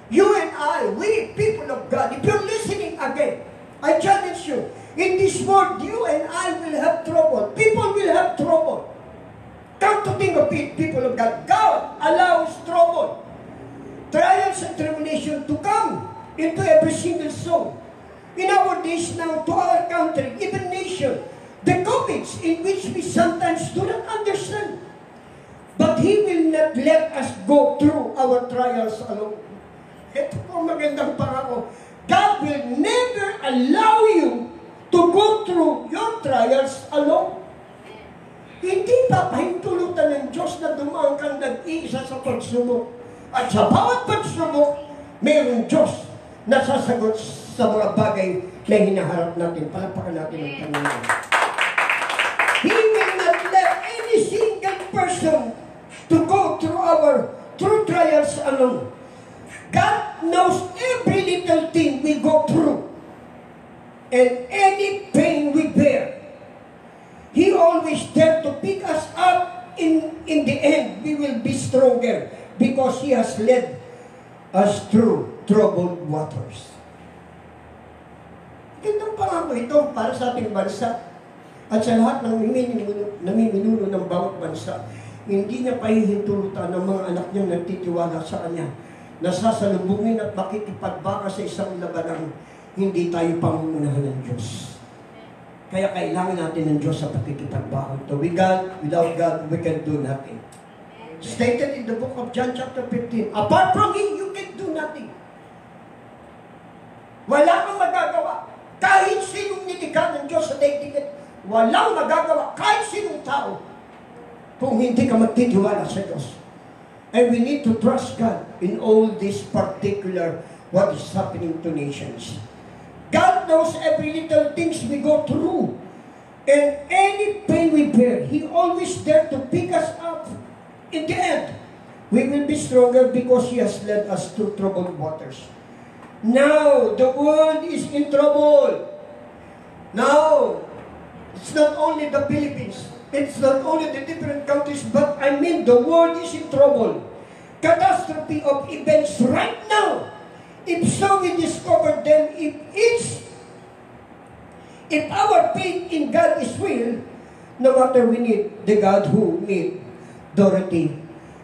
[SPEAKER 3] you and I, we people of God, if you're listening again, I challenge you, in this world, you and I will have trouble. People will have trouble. Come to think of it, people of God, God allows trouble, trials and tribulation to come into every single soul. In our days now, to our country, even nation, the COVIDs in which we sometimes do not understand. But He will not let us go through our trials alone. Ito po magandang pangako. God will never allow you to go through your trials alone. Hindi papahintulutan ng Diyos na dumaan kang nag-iisa sa pagsubok. At sa bawat pagsubok, mayroong Diyos na sasagot sa mga bagay na hinaharap natin. Palakpakan natin ang Panginoon. He will not let any single person to go through trials alone. God knows every little thing we go through and any pain we bear. He always there to pick us up. In the end, we will be stronger because He has led us through troubled waters. Gandang pangako ito para sa ating bansa at sa lahat ng namiminuno ng bawat bansa. Hindi niya pahihintulutan ng mga anak niyang nagtitiwala sa Kanya na sasalubungin at makikipagbaka sa isang labanang hindi tayo pangungunahan ng Diyos. Kaya kailangan natin ng Diyos sa pakikipagbaka. Without God, we can do nothing. Stated in the book of John chapter 15, apart from Him, you can do nothing. Wala kang magagawa. Kahit sinong nilikha ng Diyos sa daigdig, walang magagawa. Kahit sinong tao. Kung hindi ka magtitiwala sa Diyos. And we need to trust God in all this particular what is happening to nations. God knows every little things we go through. And any pain we bear, He always there to pick us up. In the end, we will be stronger because He has led us through troubled waters. Now, the world is in trouble. Now, it's not only the Philippines. It's not only the different countries, but I mean the world is in trouble. Catastrophe of events right now. If so, we discover them, if our faith in God is real, no matter we need the God who made Dorothy,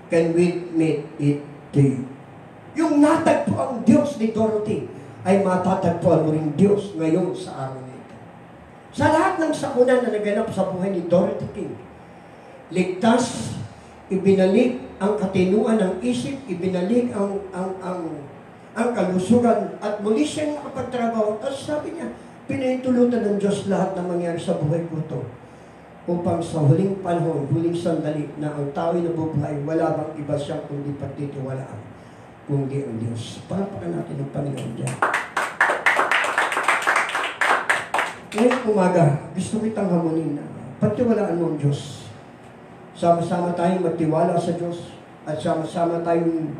[SPEAKER 3] can we make it to you? Yung natagpo ang Diyos ni Dorothy, ay matatagpuan mo rin Diyos ngayon sa araw na ito. Sa lahat ng sakuna na naganap sa buhay ni Dorothy King, ligtas, ibinalik ang katinuan ng isip, ibinalik ang kalusugan, at muli siyang nakapagtrabaho. At sabi niya, pinahintulutan ng Diyos lahat na mangyari sa buhay ko ito upang sa huling panahon, huling sandali na ang tao'y nabubuhay, wala bang iba siyang kundi pagtitiwalaan, kundi ang Diyos. Palapakan natin ang Panginoon dyan. Ngayong umaga, gusto kitang hamunin na pagtiwalaan mo ang Diyos. Sama-sama tayong magtiwala sa Diyos at sama-sama tayong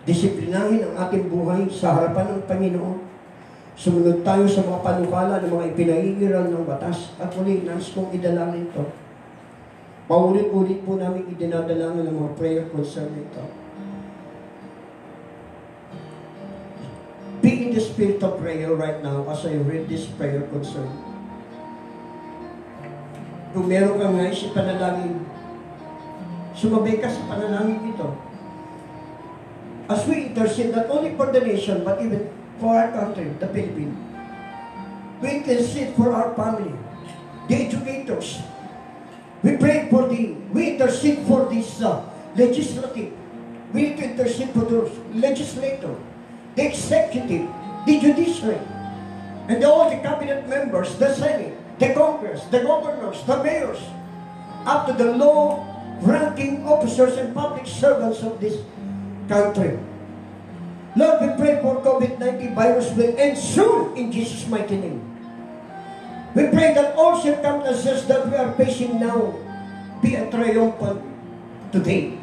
[SPEAKER 3] disiplinahin ang ating buhay sa harapan ng Panginoon. Sumunod tayo sa mga panukala ng mga ipinaiiral ng batas. At muli, nais kong idalangin ito. Paulit-ulit po namin idinadalangin ng mga prayer concern ito. Be in the spirit of prayer right now as I read this prayer concern. Kung meron kang nais ipanalangin, sumabay ka sa panalangin ito. As we intercede not only for the nation, but even for our country, the Philippines. We intercede for our family, the educators. We intercede for this legislative. We intercede for those legislators, the executive, the judiciary, and all the cabinet members, the Senate, the Congress, the governors, the mayors, up to the low-ranking officers and public servants of this country. Lord, we pray for COVID-19 virus will end soon in Jesus' mighty name. We pray that all circumstances that we are facing now be a triumphant today.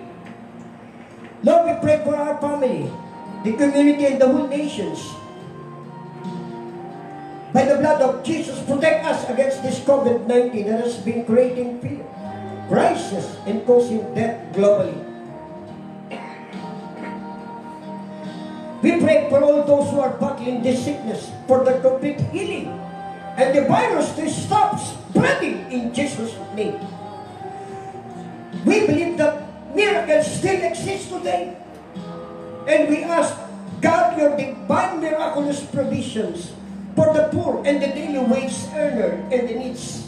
[SPEAKER 3] Lord, we pray for our family, the community, and the whole nations. By the blood of Jesus, protect us against this COVID-19 that has been creating fear, crisis, and causing death globally. We pray for all those who are battling this sickness for the complete healing and the virus to stop spreading in Jesus' name. We believe that miracles still exist today. And we ask God your divine miraculous provisions for the poor and the daily wage earner and the needs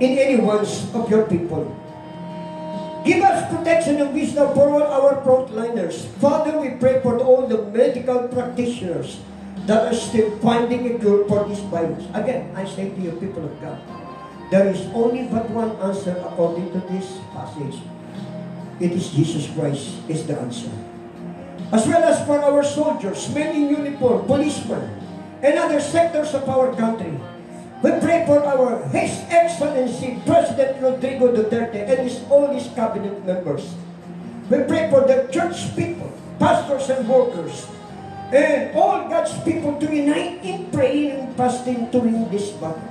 [SPEAKER 3] in any ones of your people. Give us protection and wisdom for all our frontliners. Father, we pray for all the medical practitioners that are still finding a cure for this virus. Again, I say to you, people of God, there is only but one answer according to this passage. It is Jesus Christ is the answer. As well as for our soldiers, men in uniform, policemen, and other sectors of our country. We pray for our His Excellency President Rodrigo Duterte and all his cabinet members. We pray for the church people, pastors and workers, and all God's people to unite in praying and fasting during this battle.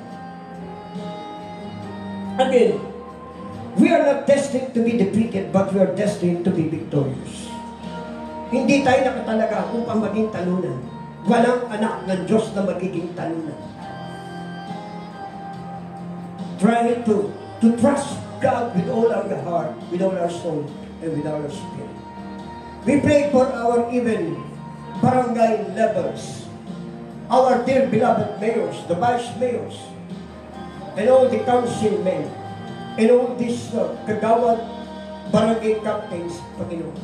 [SPEAKER 3] Again, we are not destined to be defeated, but we are destined to be victorious. Hindi tayo nakatalaga upang maging talunan. Walang anak ng Diyos na magiging talunan. Try to trust God with all our heart, with all our soul, and with our spirit. We pray for our even barangay levels, our dear beloved mayors, the vice mayors, and all the councilmen, and all these kagawad barangay captains, Panginoon.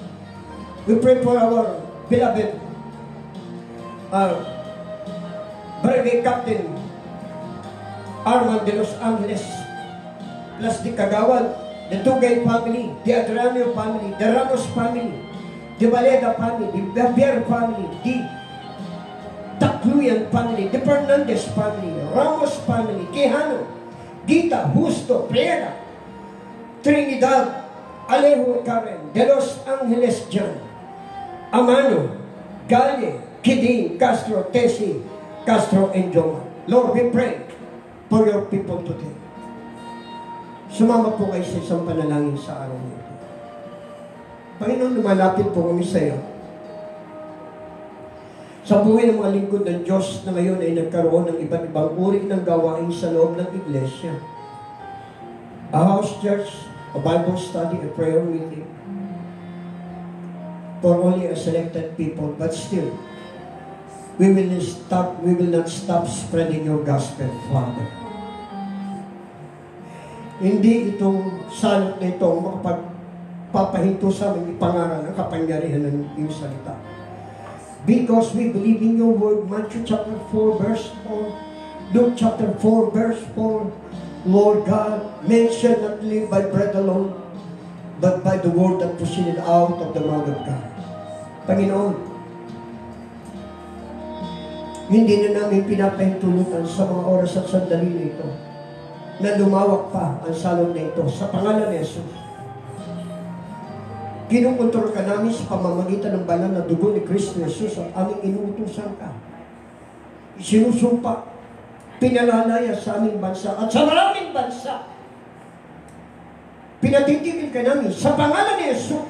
[SPEAKER 3] We pray for our beloved barangay captain, Arman de Los Angeles, plus the kagawad, the Tugay family, the Adranio family, the Ramos family, the Valeda family, the Babier family, the Tacluyan family, the Fernandez family, Ramos family, Quijano, Gita, Justo, Priera, Trinidad, Alejo Karen, De Los Angeles John, Amano, Galle, Kidin, Castro, Tessie, Castro, and Joma. Lord, we pray for your people today. Sumama po kayo sa isang panalangin sa araw nito. Panginoon, lumalapit po kami sa iyo. Sa buhay ng mga lingkod ng Diyos na ngayon ay nagkaroon ng iba't ibang uri ng gawain sa loob ng iglesia. A house church, a Bible study, a prayer meeting, for only a selected people, but still, we will not stop spreading your gospel, Father. Hindi itong salot na ito makapagpapahinto sa aming ipangaral ang kapangyarihan ng iyong salita. Because we believe in your word, Matthew chapter 4, verse 4, Luke chapter 4, verse 4, Lord God, men shall not live by bread alone, but by the word that proceeded out of the mouth of God. Panginoon, hindi na namin pinapahintulutan sa mga oras at sandali na ito na lumawak pa ang salon na ito sa pangalan ni Jesus. Kinukontrol ka namin sa pamamagitan ng banal na dugo ni Kristo Jesus at aming inuutusan ka. Sinusumpa, pinalalaya sa aming bansa at sa maraming bansa. Pinatitigil ka namin sa pangalan ni Jesus.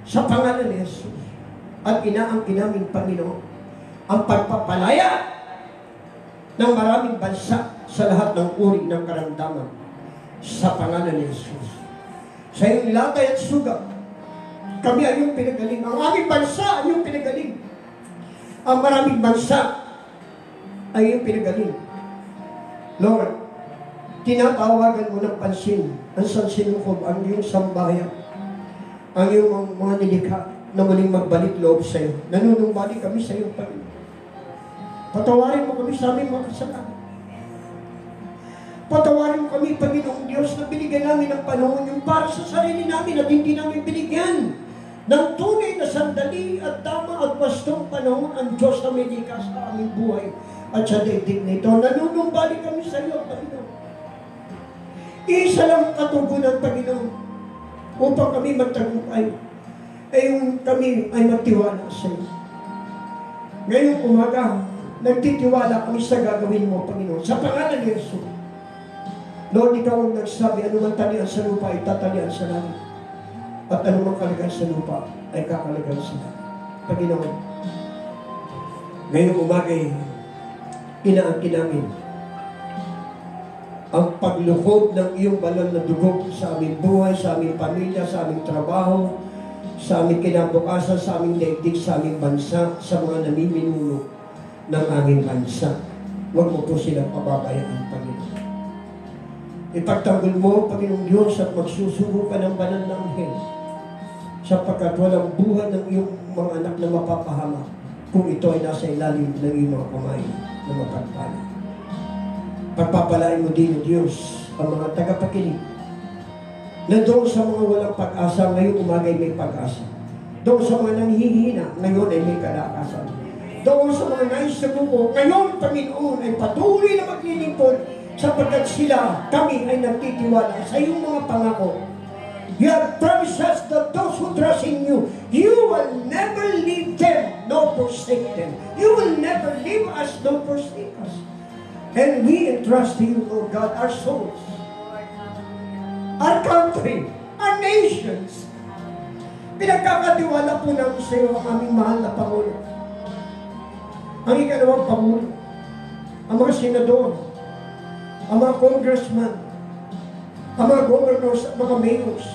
[SPEAKER 3] Sa pangalan ni Jesus. At inaangkin namin, Panginoon, ang pagpapalaya ng maraming bansa sa lahat ng uri ng karamdaman sa pangalan ni Jesus. Sa iyong latay at sugat, kami ay iyong pinagaling. Ang aming bansa ay iyong pinagaling. Ang maraming bansa ay iyong pinagaling. Lord, tinatawagan mo ng pansin ang sansinukob, ang iyong sambayan, ang iyong mga nilikha na muling magbalik loob sa iyo. Nanunumbalik kami sa iyo, Panginoon. Patawarin mo kami sa aming mga kasalanan. Patawarin mo kami, Panginoong Diyos, na binigyan namin ng panahon yung para sa sarili namin at hindi namin binigyan ng tunay na sandali at tama at wastong panahon ang Diyos na may likas sa aming buhay at sa daigdig na ito. Nanunumbalik kami sa iyo, Panginoon. Isa lang katugunan, Panginoon, upang kami magtagumpay, ay yung kami ay magtiwala sa iyo. Ngayong umaga, nagtitiwala kami sa gagawin mo, Panginoon, sa pangalan ni Jesus. Lord, ikaw ang nagsabi, anumang talian sa lupa ay tatalian sa langit. At anumang kaligan sa lupa ay kakaligan sa langit. Panginoon, ngayong umagay, inaangkin namin ang paglukob ng iyong banal na dugo sa aming buhay, sa aming pamilya, sa aming trabaho, sa aming kinabukasan, sa aming daigdig, sa aming bansa, sa mga namiminuno ng aming bansa. Huwag mo po silang pababayaan, Panginoon. Ipagtanggol mo, Panginoong Diyos, at magsusugo ka ng banal na anghel, sapagkat walang buhay ng iyong mga anak na mapapahama kung ito ay nasa ilalim ng iyong mga kamay na mapagpala. Pagpapalain mo din, Diyos, ang mga tagapakinig na doon sa mga walang pag-asa, ngayong umagay may pag-asa. Doon sa mga nanghihina, ngayon ay may kalakasan. doon sa mga nais sa buko, ngayon, Panginoon, ay patuloy na maglilingkod sapagkat sila, kami ay nagtitiwala sa iyong mga pangako. You have promised us that those who trust in you, you will never leave them nor forsake them. You will never leave us nor forsake us. And we entrust to you, Lord God, our souls, our country, our nations. Pinagkakatiwala po namin sa iyo ang aming mahal na Pangulo, ang ikalawang Pangulo, ang mga senador, ang mga congressman, ang mga governors, ang mga mayors,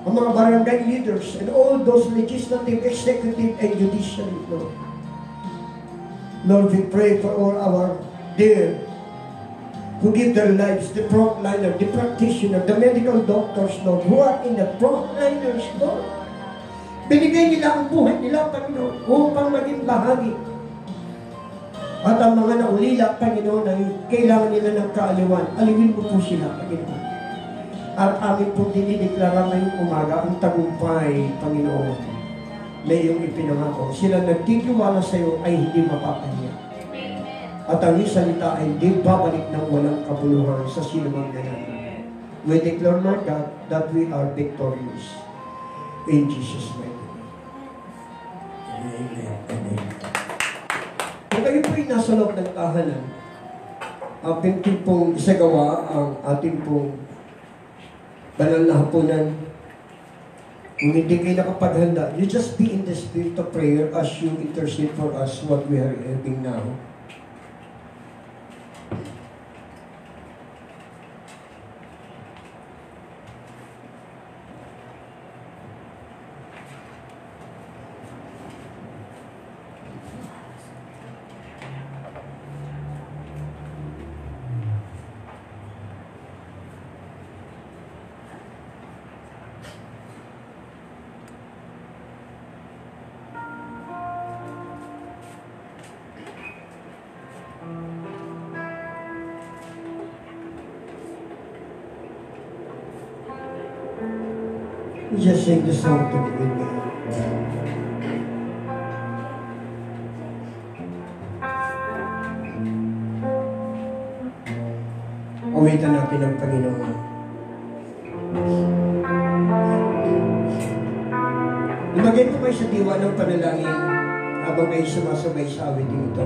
[SPEAKER 3] ang mga barangay leaders, and all those legislative, executive, and judiciary, Lord. Lord, we pray for all our dear who give their lives, the frontliner, the practitioner, the medical doctors, Lord, who are in the frontliners, Lord. Binigay nila ang buhay nila, Panginoon, upang maging bahagi. At ang mga naulila, Panginoon, ay kailangan nila ng kaaliwan. Aliwin mo po sila, Panginoon. At amin po dinideklara ngayong umaga ang tagumpay, Panginoon, na iyong ipinangako. Sila nagtitiwala sa iyo ay hindi mapapahiya. At ang iyong salita ay hindi babalik ng walang kabuluhan sa sinumang nangyayari. We declare, Lord God, that we are victorious. In Jesus' name. Amen. Amen. Kung kayo po'y nasa loob ng tahanan, ating pong isagawa ang ating pong banal na hapunan. Kung hindi kayo nakapaghanda, you just be in the spirit of prayer as you intercede for us what we are having now. Just sing the song to the good man. Awitan natin ang Panginoon. Lumagay po kayo sa diwa ng panalangin habang kayo sumasabay sa awiting ito.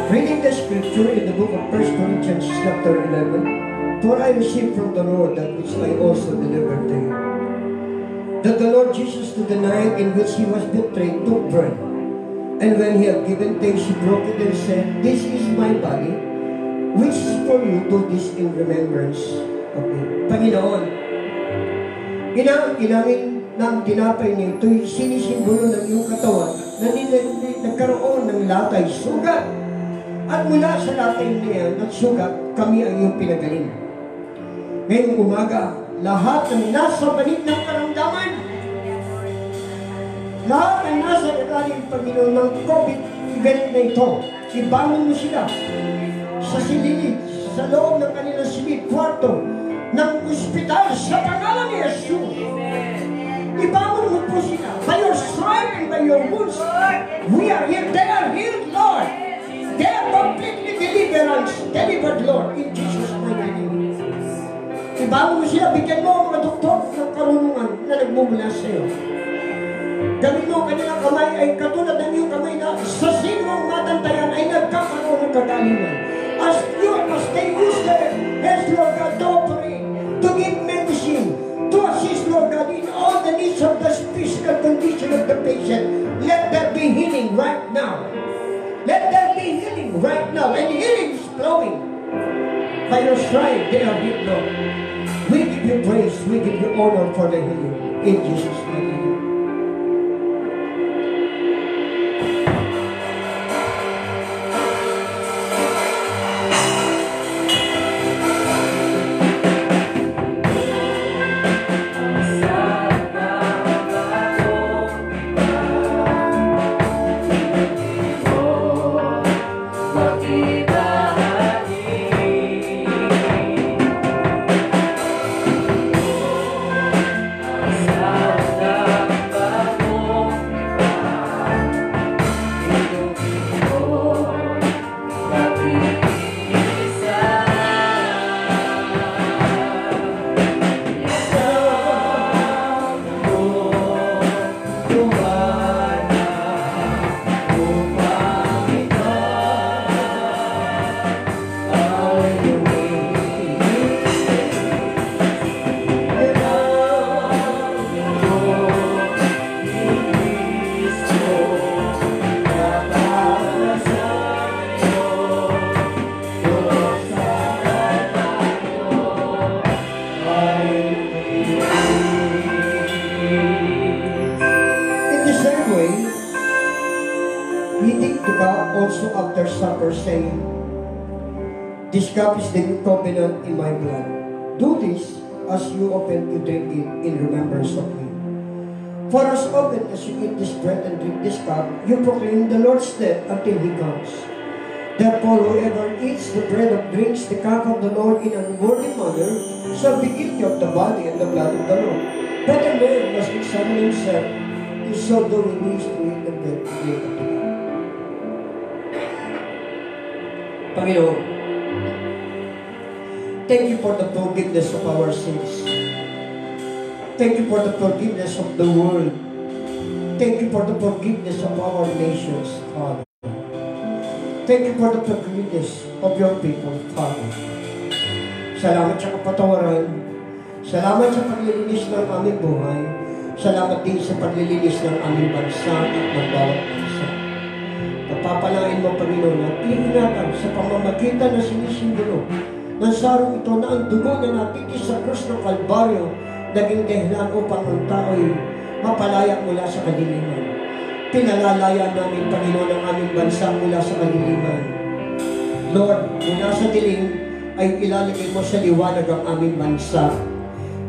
[SPEAKER 3] Reading the scripture in the book of 1 Corinthians chapter 11, for I received from the Lord that which I also delivered to you, that the Lord Jesus, to the night in which he was betrayed, took bread, and when he had given thanks, he broke it and said, "This is my body, which is for you. Do this in remembrance of me." Panginoon, inamin ng tinapay niya ito'y sinisimbolo ng iyong katawan na nagkaroon ng latay, sugat. At mula sa latay niyan at sugat, kami ang iyong pinagaling. Ngayong umaga, lahat ng nasa banig ng karamdaman, lahat ng nasa ilalim, Panginoon, ng COVID event na ito, ibangon mo sila sa silid, sa loob ng kanilang silid, kwarto, ng ospital, sa pangalan ni Jesus. Ibangon mo po sila. By your stripe and by your wounds, we are here. They are healed, Lord. lives delivered, Lord, in Jesus' mighty name. Ibago mo sila, bigyan mo ang mga doktor ng karunungan na nagmumula sa iyo. Gawin mo kanilang kamay ay katulad ng iyong kamay na sa sino ang matantayan ay nagkakaroon ng kagalingan. As they use their hands, Lord God, to operate, to give medicine, to assist, Lord God, in all the needs of the physical condition of the patient. Let there be healing right now. Let there be healing right now. And healing is flowing. By your stripes, they are healed, Lord. We give you praise. We give you honor for the healing. In Jesus' mighty name. Also after supper, saying, "This cup is the new covenant in my blood. Do this as you often you drink it in remembrance of me. For as often as you eat this bread and drink this cup, you proclaim the Lord's death until He comes. Therefore, whoever eats the bread or drinks the cup of the Lord in an unworthy manner shall be guilty of the body and the blood of the Lord. But a man must examine himself, and so doing he is to eat the bread and drink of the cup." Panginoon, thank you for the forgiveness of our sins. Thank you for the forgiveness of the world. Thank you for the forgiveness of our nations, Father. Thank you for the forgiveness of your people, Father. Salamat sa kapatawaran. Salamat sa paglilinis ng aming buhay. Salamat din sa paglilinis ng aming bansa at ng bawat bansa. Papalain mo, Panginoon, at iingatan sa pamamagitan na sinisimbolo ng sarong ito na ang dugo na napitis sa krus ng Kalbaryo naging dahilan upang ang tao'y mapalaya mula sa kadiliman. Pinalalaya namin, Panginoon, ang aming bansa mula sa kadiliman. Lord, mula sa dilim ay ilalagay mo sa liwanag ang aming bansa.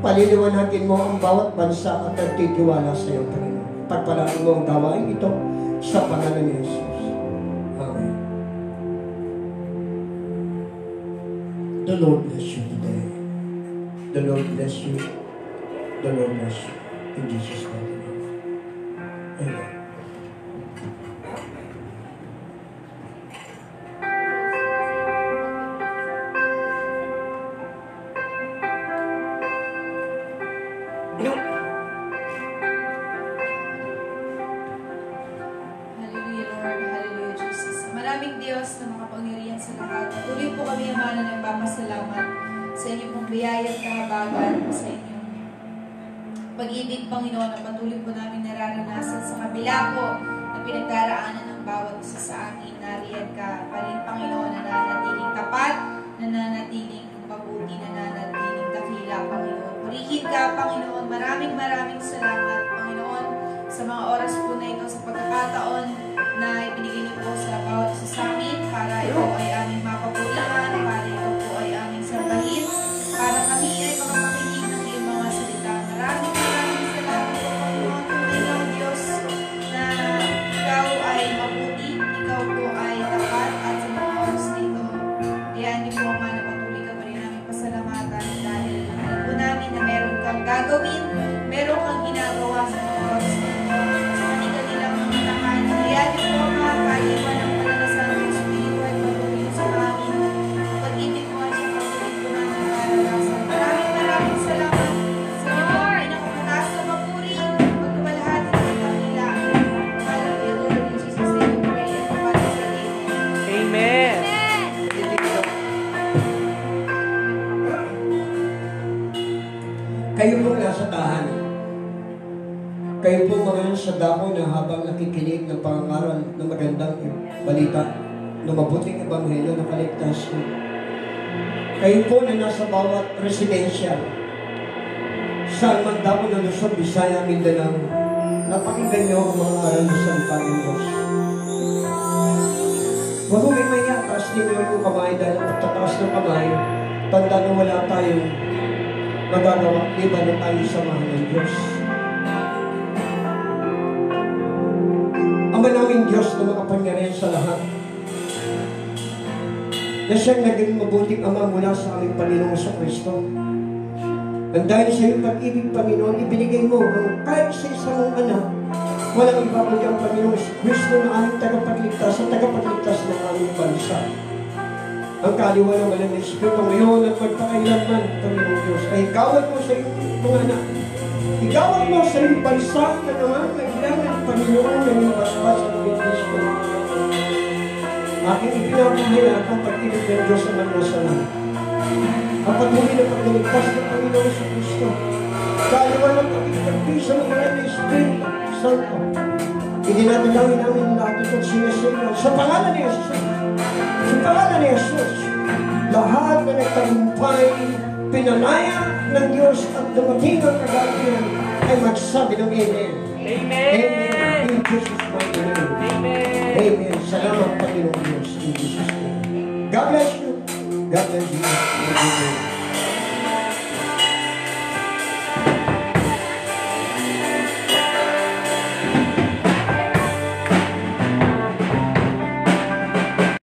[SPEAKER 3] Paliliwanagin mo ang bawat bansa at nagtitiwala sa iyo, Panginoon. Pagpalain mo ang gawain ito sa pangalan ni Jesus. The Lord bless you today. The Lord bless you. The Lord bless you. In Jesus' name. Amen.
[SPEAKER 2] Hallelujah, Lord. Hallelujah, Jesus. Maraming Diyos na makapangyarihan sa lahat. Tuloy po kami, Ama, na nagpapasalamat sa inyong pong biyaya at kahabagan, sa inyong pag-ibig, Panginoon, na patuloy po namin nararanasan sa kabila po na pinagdaraanan ng bawat isa sa amin. Nariyan ka pa rin, Panginoon, na nananatiling tapat, na nananatiling mabuti, na nananatiling dakila, Panginoon. Purihin ka, Panginoon. Maraming salamat, Panginoon, sa mga oras po na ito, sa pagkakataon na ibinigay niyo po sa bawat isa sa amin para ito ay aming mapapurihan, para ito po ay aming sambahin, para kami ay makapakinig ng iyong mga salita. Maraming salamat po, Panginoon. Ikaw, Diyos, na ikaw ay mabuti, ikaw po ay tapat, at sa mga oras na ito, kayaan niyo po, Ama, na patuloy ka pa rin aming pasalamatan dahil alam po namin na meron kang gagawin, meron kang ginagawa sa
[SPEAKER 3] Kayo po mga sa dako na habang nakikinig ng pangangaral ng magandang balita, ng mabuting ebanghelyo na kaligtas ko. Kayo po na nasa bawat residensya, saan man dako na Luzon, Visaya, Mindanao, napakinggan niyo ang mga aral ng salita ng Diyos. Huwag mo may maya, taas ninyo yung kamay dahil ang tataas ng kamay, tanda na wala tayong magagawa, iba na tayo samahan ng Diyos. Ama namin Diyos na makapangyarihan sa lahat, na siyang naging mabuting Ama mula sa aming Panginoong Kristo. At dahil sa iyong pag-ibig, Panginoon, ibinigay mo ang kahit sa isang anak, walang iba kundi ang Panginoong Kristo na aming tagapagligtas at tagapagligtas ng aming bansa. Ang kaliwanagan ng Espiritu ngayon at magpakailanman, Panginoong Diyos, ay ikawan mo sa iyong mga anak. Ikawan mo sa iyong bansa na naman kailangan, Panginoon, ng iyong basbas at Kristo. Aking ipinapahayag ang pag-ibig ng Diyos sa manwasalan. Ang patuloy na pagligtas ng Panginoon sa Kristo. Kaliwanagan ng pagpagpisa ng mga ng Espiritu Santo. Idinadalangin namin lahat itong sinesunod sa pangalan ni Jesus. Sa pangalan ni Jesus, lahat na nagtagumpay, pinalaya ng Diyos at dumating ang kagalian ay magsabi ng Amen.
[SPEAKER 4] Amen.
[SPEAKER 3] Amen. In Jesus' mighty name.
[SPEAKER 4] Amen.
[SPEAKER 3] Amen. Salamat, Panginoong Diyos. In Jesus' name. God bless you. God bless you.